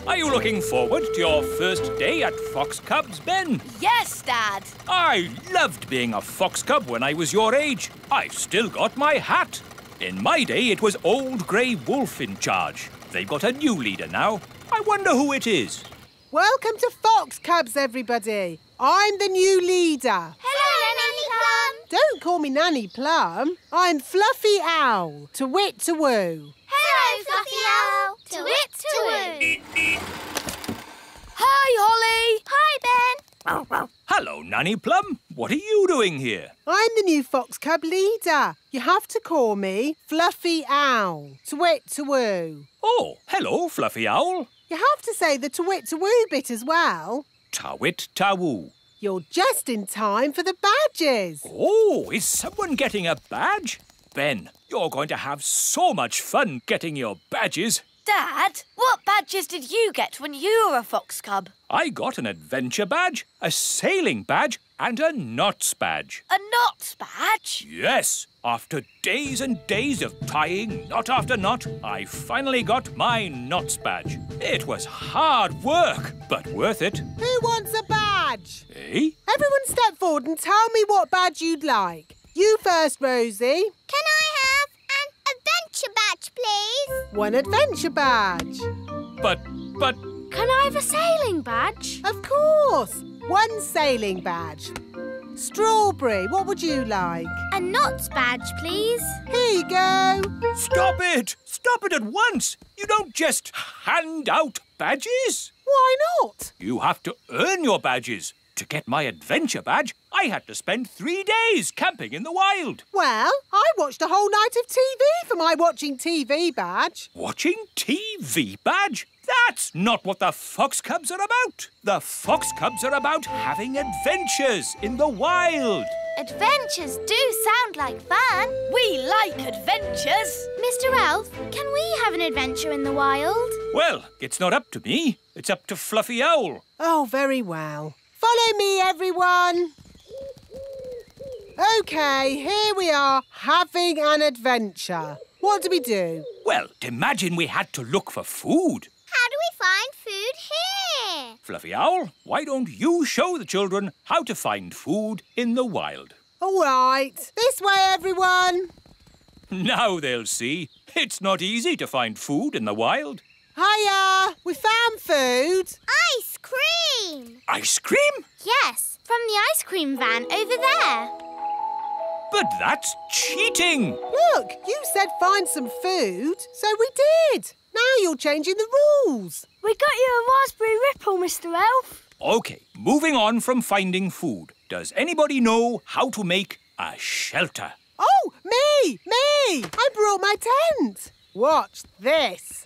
[SPEAKER 10] Are you looking forward to your first day at Fox Cubs, Ben?
[SPEAKER 2] Yes, Dad.
[SPEAKER 10] I loved being a fox cub when I was your age. I've still got my hat. In my day, it was Old Grey Wolf in charge. They've got a new leader now. I wonder who it is.
[SPEAKER 8] Welcome to Fox Cubs, everybody. I'm the new leader.
[SPEAKER 3] Hello, Nanny Plum.
[SPEAKER 8] Don't call me Nanny Plum. I'm Fluffy Owl, to wit to woo.
[SPEAKER 3] Hello, Fluffy Owl. To wit to woo.
[SPEAKER 2] Hi, Holly.
[SPEAKER 3] Hi, Ben.
[SPEAKER 10] Hello, Nanny Plum. What are you doing here?
[SPEAKER 8] I'm the new Fox Cub leader. You have to call me Fluffy Owl, to wit to woo.
[SPEAKER 10] Oh, hello, Fluffy Owl.
[SPEAKER 8] You have to say the to wit to woo bit as well.
[SPEAKER 10] Tawit Tawoo.
[SPEAKER 8] You're just in time for the badges.
[SPEAKER 10] Oh, is someone getting a badge? Ben, you're going to have so much fun getting your badges.
[SPEAKER 2] Dad, what badges did you get when you were a Fox Cub?
[SPEAKER 10] I got an adventure badge, a sailing badge, and a knots badge.
[SPEAKER 2] A knots badge?
[SPEAKER 10] Yes. After days and days of tying knot after knot, I finally got my knots badge. It was hard work, but worth it.
[SPEAKER 8] Who wants a badge? badge.
[SPEAKER 10] Eh?
[SPEAKER 8] Everyone step forward and tell me what badge you'd like. You first, Rosie.
[SPEAKER 3] Can I have an adventure badge, please?
[SPEAKER 8] One adventure badge.
[SPEAKER 10] But...
[SPEAKER 2] Can I have a sailing badge?
[SPEAKER 8] Of course. One sailing badge. Strawberry, what would you like?
[SPEAKER 2] A knots badge, please.
[SPEAKER 8] Here you go.
[SPEAKER 10] Stop it! Stop it at once! You don't just hand out badges.
[SPEAKER 8] Why not?
[SPEAKER 10] You have to earn your badges. To get my adventure badge, I had to spend 3 days camping in the wild.
[SPEAKER 8] Well, I watched a whole night of TV for my watching TV badge.
[SPEAKER 10] Watching TV badge? That's not what the Fox Cubs are about. The Fox Cubs are about having adventures in the wild.
[SPEAKER 3] Adventures do sound like fun.
[SPEAKER 2] We like adventures.
[SPEAKER 3] Mr. Elf, can we have an adventure in the wild?
[SPEAKER 10] Well, it's not up to me. It's up to Fluffy Owl.
[SPEAKER 8] Oh, very well. Follow me, everyone. OK, here we are, having an adventure. What do we do?
[SPEAKER 10] Well, imagine we had to look for food.
[SPEAKER 3] How do we find food here?
[SPEAKER 10] Fluffy Owl, why don't you show the children how to find food in the wild?
[SPEAKER 8] All right. This way, everyone.
[SPEAKER 10] Now they'll see. It's not easy to find food in the wild.
[SPEAKER 8] Hiya! We found food.
[SPEAKER 3] Ice cream!
[SPEAKER 10] Ice cream?
[SPEAKER 3] Yes, from the ice cream van over there.
[SPEAKER 10] But that's cheating.
[SPEAKER 8] Look, you said find some food, so we did. Now you're changing the rules.
[SPEAKER 2] We got you a raspberry ripple, Mr. Elf.
[SPEAKER 10] OK, moving on from finding food. Does anybody know how to make a shelter?
[SPEAKER 8] Oh, me! I brought my tent. Watch this.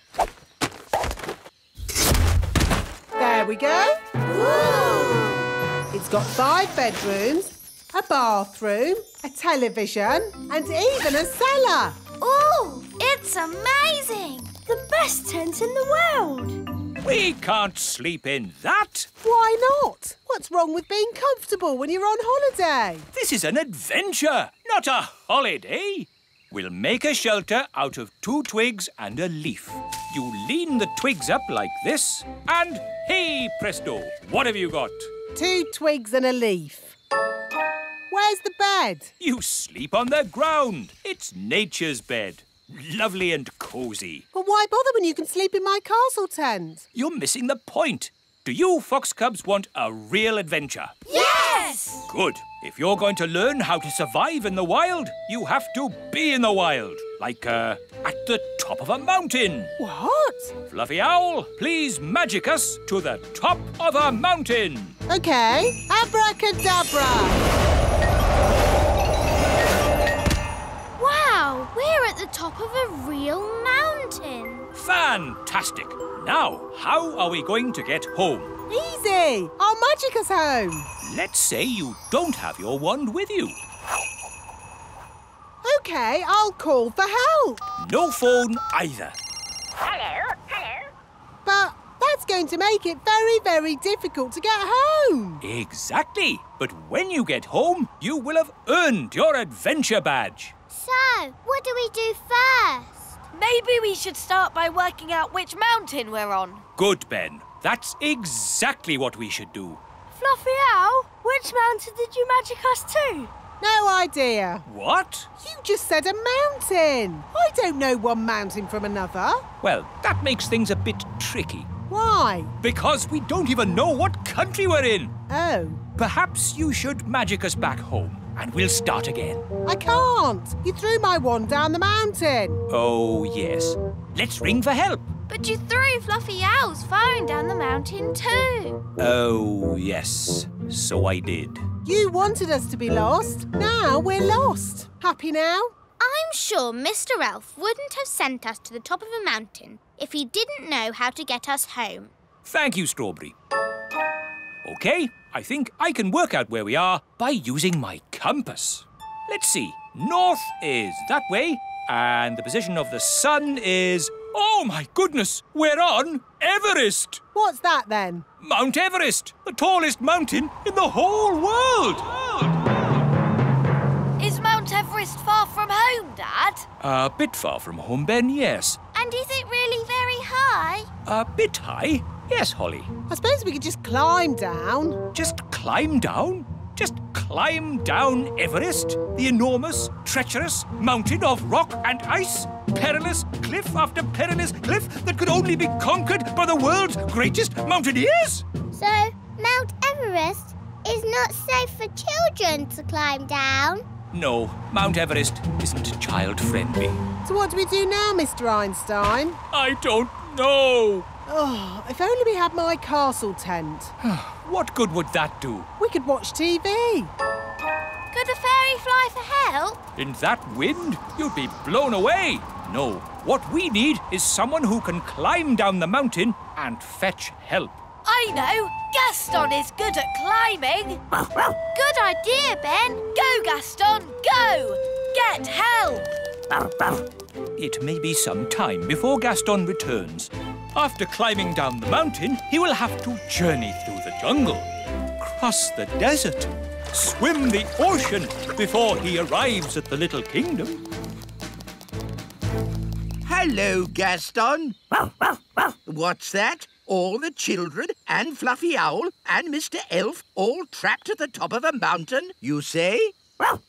[SPEAKER 8] There we go. Ooh. It's got 5 bedrooms, a bathroom, a television, and even a cellar.
[SPEAKER 3] Ooh, it's amazing.
[SPEAKER 2] The best tent in the world.
[SPEAKER 10] We can't sleep in that.
[SPEAKER 8] Why not? What's wrong with being comfortable when you're on holiday?
[SPEAKER 10] This is an adventure, not a holiday. We'll make a shelter out of 2 twigs and a leaf. You lean the twigs up like this, and hey presto, what have you got?
[SPEAKER 8] 2 twigs and a leaf. Where's the bed?
[SPEAKER 10] You sleep on the ground. It's nature's bed. Lovely and cosy.
[SPEAKER 8] But why bother when you can sleep in my castle tent?
[SPEAKER 10] You're missing the point. Do you Fox Cubs want a real adventure?
[SPEAKER 3] Yes!
[SPEAKER 10] Good. If you're going to learn how to survive in the wild, you have to be in the wild. Like, at the top of a mountain.
[SPEAKER 8] What?
[SPEAKER 10] Fluffy Owl, please magic us to the top of a mountain.
[SPEAKER 8] OK. Abracadabra.
[SPEAKER 3] Wow, we're at the top of a real mountain.
[SPEAKER 10] Fantastic. Now, how are we going to get home?
[SPEAKER 8] Easy. I'll magic us home.
[SPEAKER 10] Let's say you don't have your wand with you.
[SPEAKER 8] OK, I'll call for help.
[SPEAKER 10] No phone either.
[SPEAKER 3] Hello.
[SPEAKER 8] But that's going to make it very, very difficult to get home.
[SPEAKER 10] Exactly. But when you get home, you will have earned your adventure badge.
[SPEAKER 3] So, what do we do first?
[SPEAKER 2] Maybe we should start by working out which mountain we're on.
[SPEAKER 10] Good, Ben. That's exactly what we should do.
[SPEAKER 2] Fluffy Owl, which mountain did you magic us to?
[SPEAKER 8] No idea.
[SPEAKER 10] What?
[SPEAKER 8] You just said a mountain. I don't know one mountain from another.
[SPEAKER 10] Well, that makes things a bit tricky.
[SPEAKER 8] Why?
[SPEAKER 10] Because we don't even know what country we're in.
[SPEAKER 8] Oh.
[SPEAKER 10] Perhaps you should magic us back home, and we'll start again.
[SPEAKER 8] I can't. You threw my wand down the mountain.
[SPEAKER 10] Oh, yes. Let's ring for help.
[SPEAKER 3] But you threw Fluffy Owl's phone down the mountain too.
[SPEAKER 10] Oh, yes. So I did.
[SPEAKER 8] You wanted us to be lost. Now we're lost. Happy now?
[SPEAKER 3] I'm sure Mr. Elf wouldn't have sent us to the top of a mountain if he didn't know how to get us home.
[SPEAKER 10] Thank you, Strawberry. OK, I think I can work out where we are by using my compass. Let's see. North is that way, and the position of the sun is... Oh, my goodness! We're on Everest!
[SPEAKER 8] What's that, then?
[SPEAKER 10] Mount Everest, the tallest mountain in the whole world!
[SPEAKER 2] Is Mount Everest far from home, Dad?
[SPEAKER 10] A bit far from home, Ben, yes.
[SPEAKER 3] And is it really very high?
[SPEAKER 10] A bit high? Yes, Holly.
[SPEAKER 8] I suppose we could just climb down.
[SPEAKER 10] Just climb climb down? Just climb down Everest, the enormous, treacherous mountain of rock and ice? Perilous cliff after perilous cliff that could only be conquered by the world's greatest mountaineers?
[SPEAKER 3] So, Mount Everest is not safe for children to climb down?
[SPEAKER 10] No, Mount Everest isn't child-friendly.
[SPEAKER 8] So what do we do now, Mr. Einstein?
[SPEAKER 10] I don't know.
[SPEAKER 8] Oh, if only we had my castle tent.
[SPEAKER 10] What good would that do?
[SPEAKER 8] We could watch TV.
[SPEAKER 3] Could a fairy fly for help?
[SPEAKER 10] In that wind, you'd be blown away. No, what we need is someone who can climb down the mountain and fetch help.
[SPEAKER 2] I know! Gaston is good at climbing!
[SPEAKER 3] Good idea, Ben!
[SPEAKER 2] Go, Gaston, go! Get help!
[SPEAKER 10] It may be some time before Gaston returns. After climbing down the mountain, he will have to journey through the jungle, cross the desert, swim the ocean before he arrives at the Little Kingdom.
[SPEAKER 4] Hello, Gaston. What's that? All the children and Fluffy Owl and Mr. Elf all trapped at the top of a mountain, you say?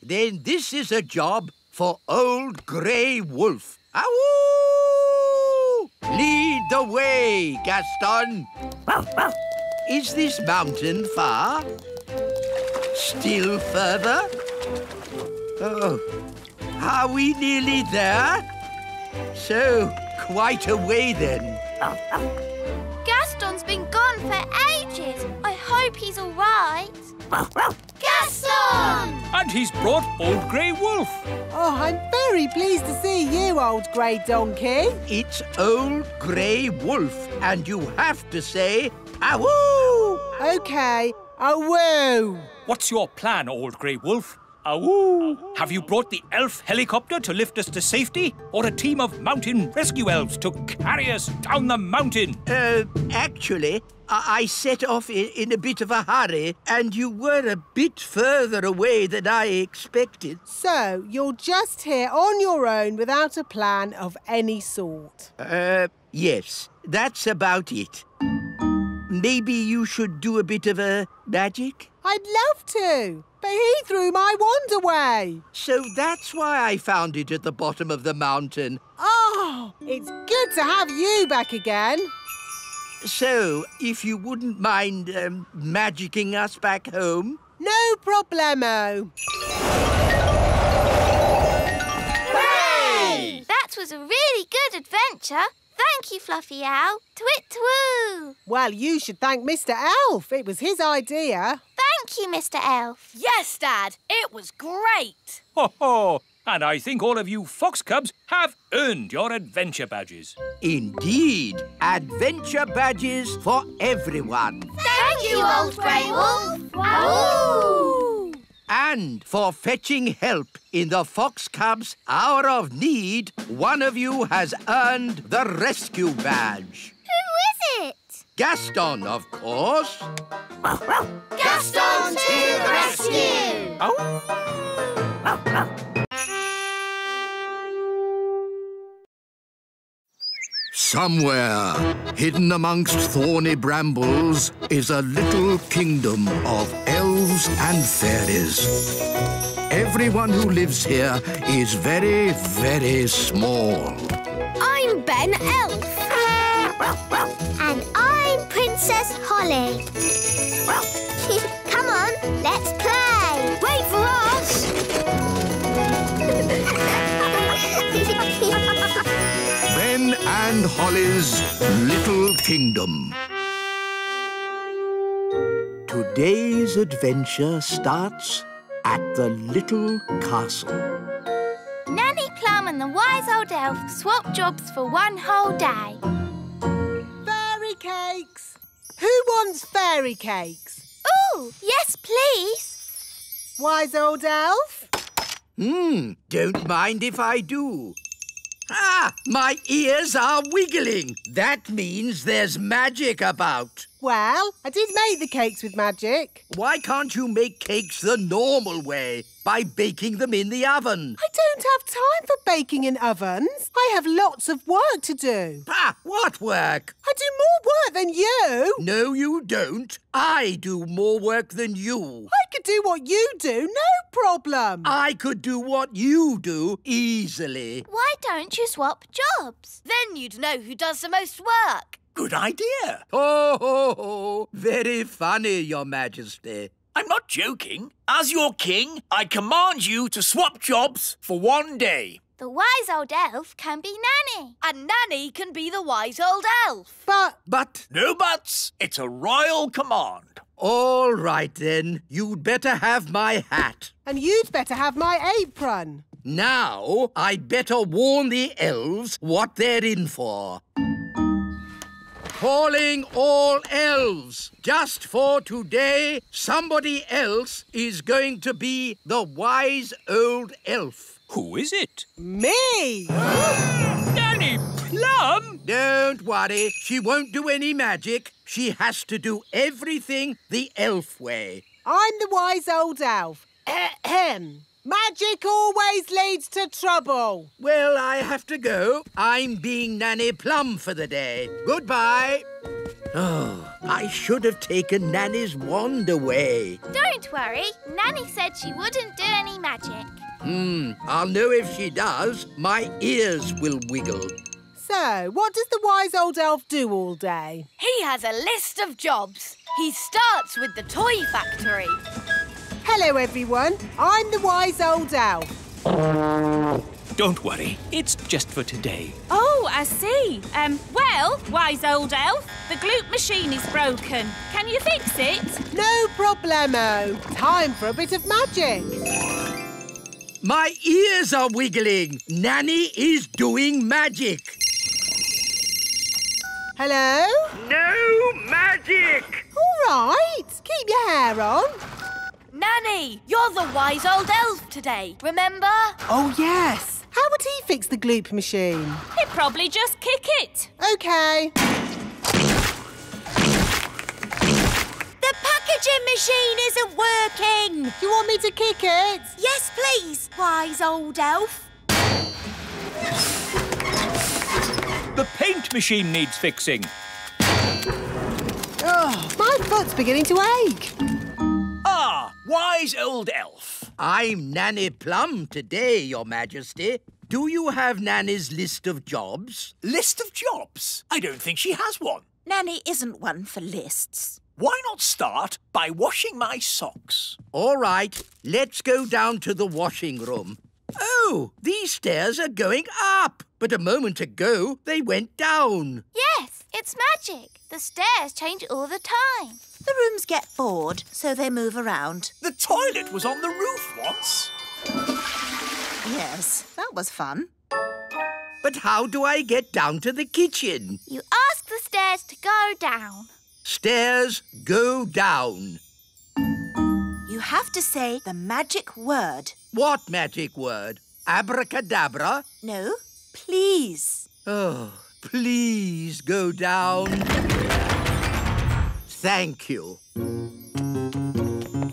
[SPEAKER 4] Then this is a job for Old Grey Wolf. Ow! Lead the way, Gaston. Is this mountain far? Still further? Oh, are we nearly there? So, quite a way then.
[SPEAKER 3] Gaston's been gone for ages. I hope he's all right. Gaston!
[SPEAKER 10] And he's brought Old Grey Wolf.
[SPEAKER 8] Oh, I'm very pleased to see you, old grey donkey.
[SPEAKER 4] It's Old Grey Wolf, and you have to say, awoo!
[SPEAKER 8] OK, awoo.
[SPEAKER 10] What's your plan, Old Grey Wolf? Awoo! Have you brought the elf helicopter to lift us to safety? Or a team of mountain rescue elves to carry us down the mountain?
[SPEAKER 4] Actually, I set off in a bit of a hurry, and you were a bit further away than I expected.
[SPEAKER 8] So, you're just here on your own without a plan of any sort?
[SPEAKER 4] Yes, that's about it. Maybe you should do a bit of a magic?
[SPEAKER 8] I'd love to, but he threw my wand away.
[SPEAKER 4] So that's why I found it at the bottom of the mountain.
[SPEAKER 8] Oh, it's good to have you back again.
[SPEAKER 4] So, if you wouldn't mind magicking us back home?
[SPEAKER 8] No problemo.
[SPEAKER 3] Hooray! That was a really good adventure. Thank you, Fluffy Owl. Twit-twoo!
[SPEAKER 8] Well, you should thank Mr. Elf. It was his idea.
[SPEAKER 3] Thank you, Mr. Elf.
[SPEAKER 2] Yes, Dad. It was great.
[SPEAKER 10] Ho ho! And I think all of you fox cubs have earned your adventure badges.
[SPEAKER 4] Indeed. Adventure badges for everyone.
[SPEAKER 3] Thank you, Old Grey Wolf. Wahoo!
[SPEAKER 4] And for fetching help in the Fox Cubs' hour of need, one of you has earned the rescue badge.
[SPEAKER 3] Who is it?
[SPEAKER 4] Gaston, of course.
[SPEAKER 3] Gaston to the rescue!
[SPEAKER 1] Somewhere, hidden amongst thorny brambles, is a little kingdom of elves and fairies. Everyone who lives here is very, very small.
[SPEAKER 2] I'm Ben Elf.
[SPEAKER 3] And I'm Princess Holly. Come on, let's play.
[SPEAKER 2] Wait for us.
[SPEAKER 1] Ben and Holly's Little Kingdom.
[SPEAKER 4] Today's adventure starts at the Little Castle.
[SPEAKER 3] Nanny Plum and the wise old elf swap jobs for one whole day.
[SPEAKER 8] Fairy cakes. Who wants fairy cakes?
[SPEAKER 3] Ooh, yes, please.
[SPEAKER 8] Wise old elf?
[SPEAKER 4] Don't mind if I do. Ah, my ears are wiggling. That means there's magic about.
[SPEAKER 8] Well, I did make the cakes with magic.
[SPEAKER 4] Why can't you make cakes the normal way? by baking them in the oven.
[SPEAKER 8] I don't have time for baking in ovens. I have lots of work to do.
[SPEAKER 4] Ah, what work?
[SPEAKER 8] I do more work than you.
[SPEAKER 4] No, you don't. I do more work than you.
[SPEAKER 8] I could do what you do, no problem.
[SPEAKER 4] I could do what you do easily.
[SPEAKER 3] Why don't you swap jobs?
[SPEAKER 2] Then you'd know who does the most work.
[SPEAKER 6] Good idea.
[SPEAKER 4] Ho, ho, ho. Very funny, Your Majesty.
[SPEAKER 6] I'm not joking. As your king, I command you to swap jobs for 1 day.
[SPEAKER 3] The wise old elf can be Nanny.
[SPEAKER 2] And Nanny can be the wise old elf.
[SPEAKER 4] But...
[SPEAKER 6] No buts. It's a royal command.
[SPEAKER 4] All right, then. You'd better have my hat.
[SPEAKER 8] And you'd better have my apron.
[SPEAKER 4] Now, I'd better warn the elves what they're in for. Calling all elves. Just for today, somebody else is going to be the wise old elf.
[SPEAKER 10] Who is it?
[SPEAKER 8] Me!
[SPEAKER 10] Nanny Plum?
[SPEAKER 4] Don't worry, she won't do any magic. She has to do everything the elf way.
[SPEAKER 8] I'm the wise old elf. Ahem. Magic always leads to trouble.
[SPEAKER 4] Well, I have to go. I'm being Nanny Plum for the day. Goodbye. Oh, I should have taken Nanny's wand away.
[SPEAKER 3] Don't worry. Nanny said she wouldn't do any magic.
[SPEAKER 4] I'll know if she does. My ears will wiggle.
[SPEAKER 8] So, what does the wise old elf do all day?
[SPEAKER 2] He has a list of jobs. He starts with the toy factory.
[SPEAKER 8] Hello, everyone. I'm the wise old elf.
[SPEAKER 10] Don't worry, it's just for today.
[SPEAKER 11] Oh, I see. Well, wise old elf, the gloop machine is broken. Can you fix it?
[SPEAKER 8] No problemo. Time for a bit of magic.
[SPEAKER 4] My ears are wiggling. Nanny is doing magic.
[SPEAKER 8] Hello?
[SPEAKER 4] No magic!
[SPEAKER 8] All right. Keep your hair on.
[SPEAKER 2] Nanny, you're the wise old elf today, remember?
[SPEAKER 8] Oh, yes. How would he fix the gloop machine?
[SPEAKER 11] He'd probably just kick it.
[SPEAKER 8] OK.
[SPEAKER 5] The packaging machine isn't working.
[SPEAKER 8] Do you want me to kick it?
[SPEAKER 5] Yes, please, wise old elf.
[SPEAKER 10] The paint machine needs fixing.
[SPEAKER 8] Oh, my foot's beginning to ache.
[SPEAKER 6] Ah, wise old elf.
[SPEAKER 4] I'm Nanny Plum today, Your Majesty. Do you have Nanny's list of jobs?
[SPEAKER 6] List of jobs? I don't think she has one.
[SPEAKER 7] Nanny isn't one for lists.
[SPEAKER 6] Why not start by washing my socks?
[SPEAKER 4] All right, let's go down to the washing room. Oh, these stairs are going up. But a moment ago, they went down.
[SPEAKER 3] Yes, it's magic. The stairs change all the time.
[SPEAKER 7] The rooms get bored, so they move around.
[SPEAKER 6] The toilet was on the roof once.
[SPEAKER 7] Yes, that was fun.
[SPEAKER 4] But how do I get down to the kitchen?
[SPEAKER 3] You ask the stairs to go down.
[SPEAKER 4] Stairs go down.
[SPEAKER 7] You have to say the magic word.
[SPEAKER 4] What magic word? Abracadabra?
[SPEAKER 7] No, please.
[SPEAKER 4] Oh, please go down. Thank you.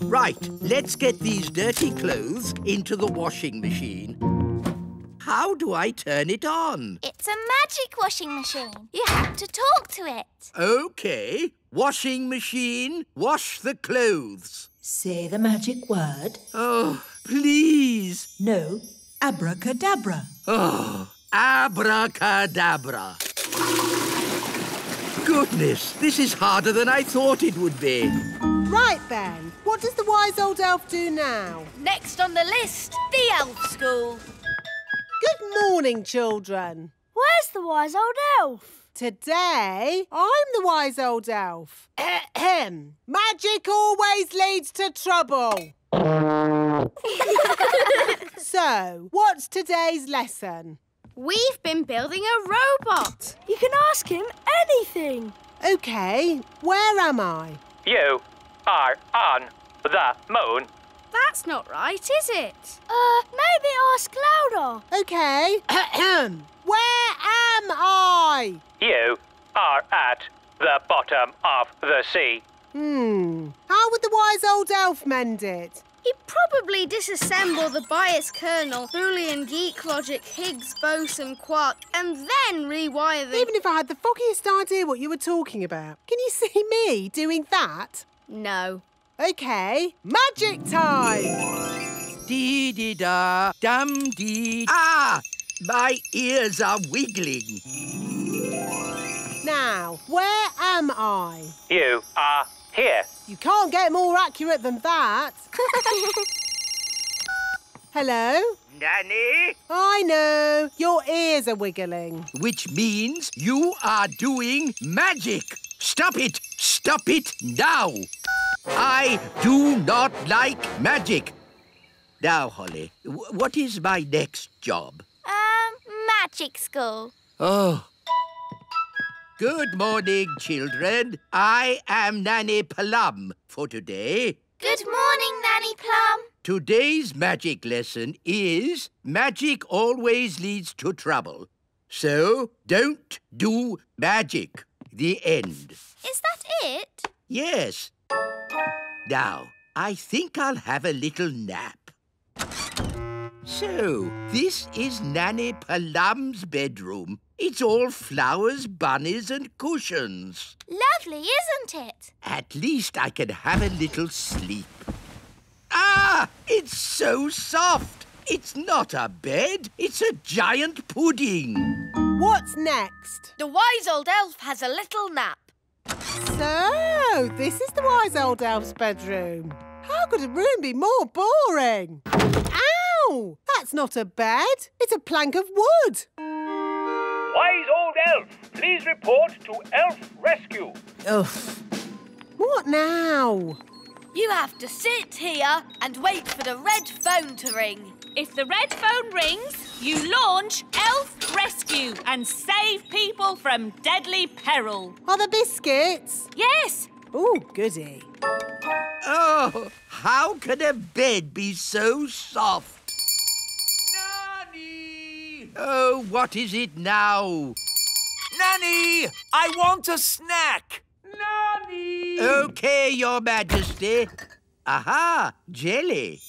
[SPEAKER 4] Right, let's get these dirty clothes into the washing machine. How do I turn it on?
[SPEAKER 3] It's a magic washing machine. You have to talk to it.
[SPEAKER 4] OK. Washing machine, wash the clothes.
[SPEAKER 15] Say the magic word.
[SPEAKER 4] Oh, please.
[SPEAKER 15] No, abracadabra.
[SPEAKER 4] Oh, abracadabra. Goodness, this is harder than I thought it would be.
[SPEAKER 8] Right then, what does the wise old elf do now?
[SPEAKER 2] Next on the list, the elf school.
[SPEAKER 8] Good morning, children.
[SPEAKER 2] Where's the wise old elf?
[SPEAKER 8] Today, I'm the wise old elf. Ahem. Magic always leads to trouble. So, what's today's lesson?
[SPEAKER 2] We've been building a robot. You can ask him anything.
[SPEAKER 8] OK, where am I?
[SPEAKER 16] You are on the moon.
[SPEAKER 2] That's not right, is it? Maybe ask louder.
[SPEAKER 8] OK. Where am I?
[SPEAKER 16] You are at the bottom of the sea.
[SPEAKER 8] How would the wise old elf mend it?
[SPEAKER 2] He probably disassemble the bias kernel, Boolean, geek logic, Higgs, boson, quark, and then rewire the...
[SPEAKER 8] Even if I had the foggiest idea what you were talking about. Can you see me doing that?
[SPEAKER 2] No.
[SPEAKER 8] OK, magic time!
[SPEAKER 4] Dee-dee-da, dum-dee... Ah! My ears are wiggling.
[SPEAKER 8] Now, where am I?
[SPEAKER 16] You are here.
[SPEAKER 8] You can't get more accurate than that. Hello?
[SPEAKER 4] Nanny?
[SPEAKER 8] I know. Your ears are wiggling.
[SPEAKER 4] Which means you are doing magic. Stop it! Stop it now! I do not like magic. Now, Holly, what is my next job?
[SPEAKER 3] Magic school.
[SPEAKER 4] Oh. Good morning, children. I am Nanny Plum for today.
[SPEAKER 3] Good morning, Nanny Plum.
[SPEAKER 4] Today's magic lesson is magic always leads to trouble. So, don't do magic. The end.
[SPEAKER 3] Is that it?
[SPEAKER 4] Yes. Now, I think I'll have a little nap. So, this is Nanny Plum's bedroom. It's all flowers, bunnies and cushions.
[SPEAKER 3] Lovely, isn't it?
[SPEAKER 4] At least I can have a little sleep. Ah! It's so soft. It's not a bed. It's a giant pudding.
[SPEAKER 8] What's next?
[SPEAKER 2] The wise old elf has a little nap.
[SPEAKER 8] So, this is the wise old elf's bedroom. How could a room be more boring? Ow! That's not a bed. It's a plank of wood.
[SPEAKER 16] Wise old elf, please report to Elf Rescue.
[SPEAKER 8] Ugh. What now?
[SPEAKER 2] You have to sit here and wait for the red phone to ring.
[SPEAKER 11] If the red phone rings, you launch Elf Rescue and save people from deadly peril.
[SPEAKER 8] Are there biscuits?
[SPEAKER 11] Yes.
[SPEAKER 8] Oh, goody.
[SPEAKER 4] Oh, how can a bed be so soft?
[SPEAKER 6] Nanny!
[SPEAKER 4] Oh, what is it now?
[SPEAKER 6] Nanny! I want a snack! Nanny!
[SPEAKER 4] OK, Your Majesty. Aha, jelly.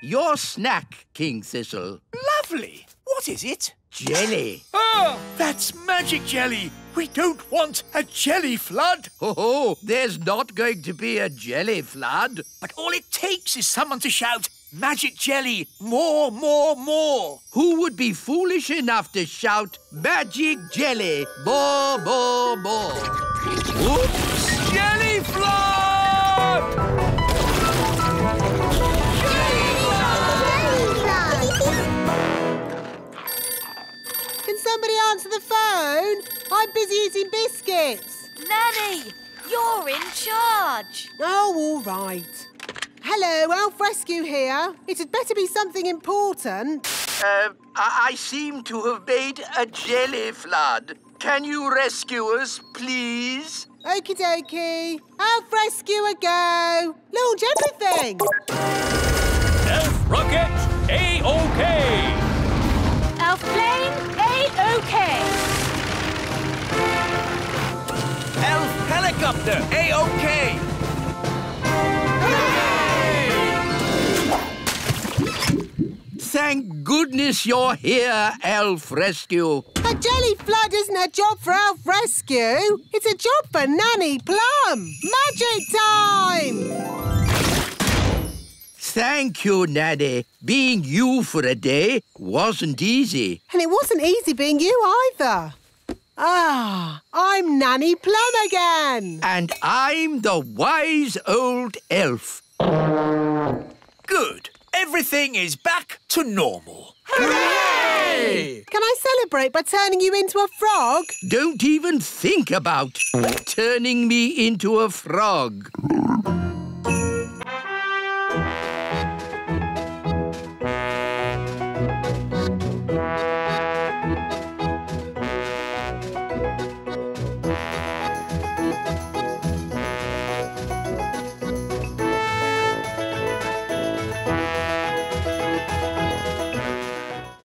[SPEAKER 4] Your snack, King Thistle.
[SPEAKER 6] Lovely. What is it?
[SPEAKER 4] Jelly.
[SPEAKER 6] Oh, that's magic jelly. We don't want a jelly flood.
[SPEAKER 4] Oh, there's not going to be a jelly flood.
[SPEAKER 6] But all it takes is someone to shout, magic jelly, more, more, more.
[SPEAKER 4] Who would be foolish enough to shout, magic jelly, more, more, more? Whoops!
[SPEAKER 6] Jelly flood!
[SPEAKER 8] Can somebody answer the phone? I'm busy eating biscuits.
[SPEAKER 2] Nanny, you're in charge.
[SPEAKER 8] Oh, all right. Hello, Elf Rescue here. It had better be something important.
[SPEAKER 4] I seem to have made a jelly flood. Can you rescue us, please?
[SPEAKER 8] Okie dokie. Elf Rescue a go. Launch everything.
[SPEAKER 10] Elf rocket, A-OK.
[SPEAKER 11] Elf plane, A-OK.
[SPEAKER 6] Elf helicopter, A-OK.
[SPEAKER 4] Thank goodness you're here, Elf Rescue.
[SPEAKER 8] A jelly flood isn't a job for Elf Rescue. It's a job for Nanny Plum. Magic time!
[SPEAKER 4] Thank you, Nanny. Being you for a day wasn't easy.
[SPEAKER 8] And it wasn't easy being you either. Ah, I'm Nanny Plum again.
[SPEAKER 4] And I'm the wise old elf.
[SPEAKER 6] Good. Everything is back to normal.
[SPEAKER 8] Hooray! Can I celebrate by turning you into a frog?
[SPEAKER 4] Don't even think about turning me into a frog.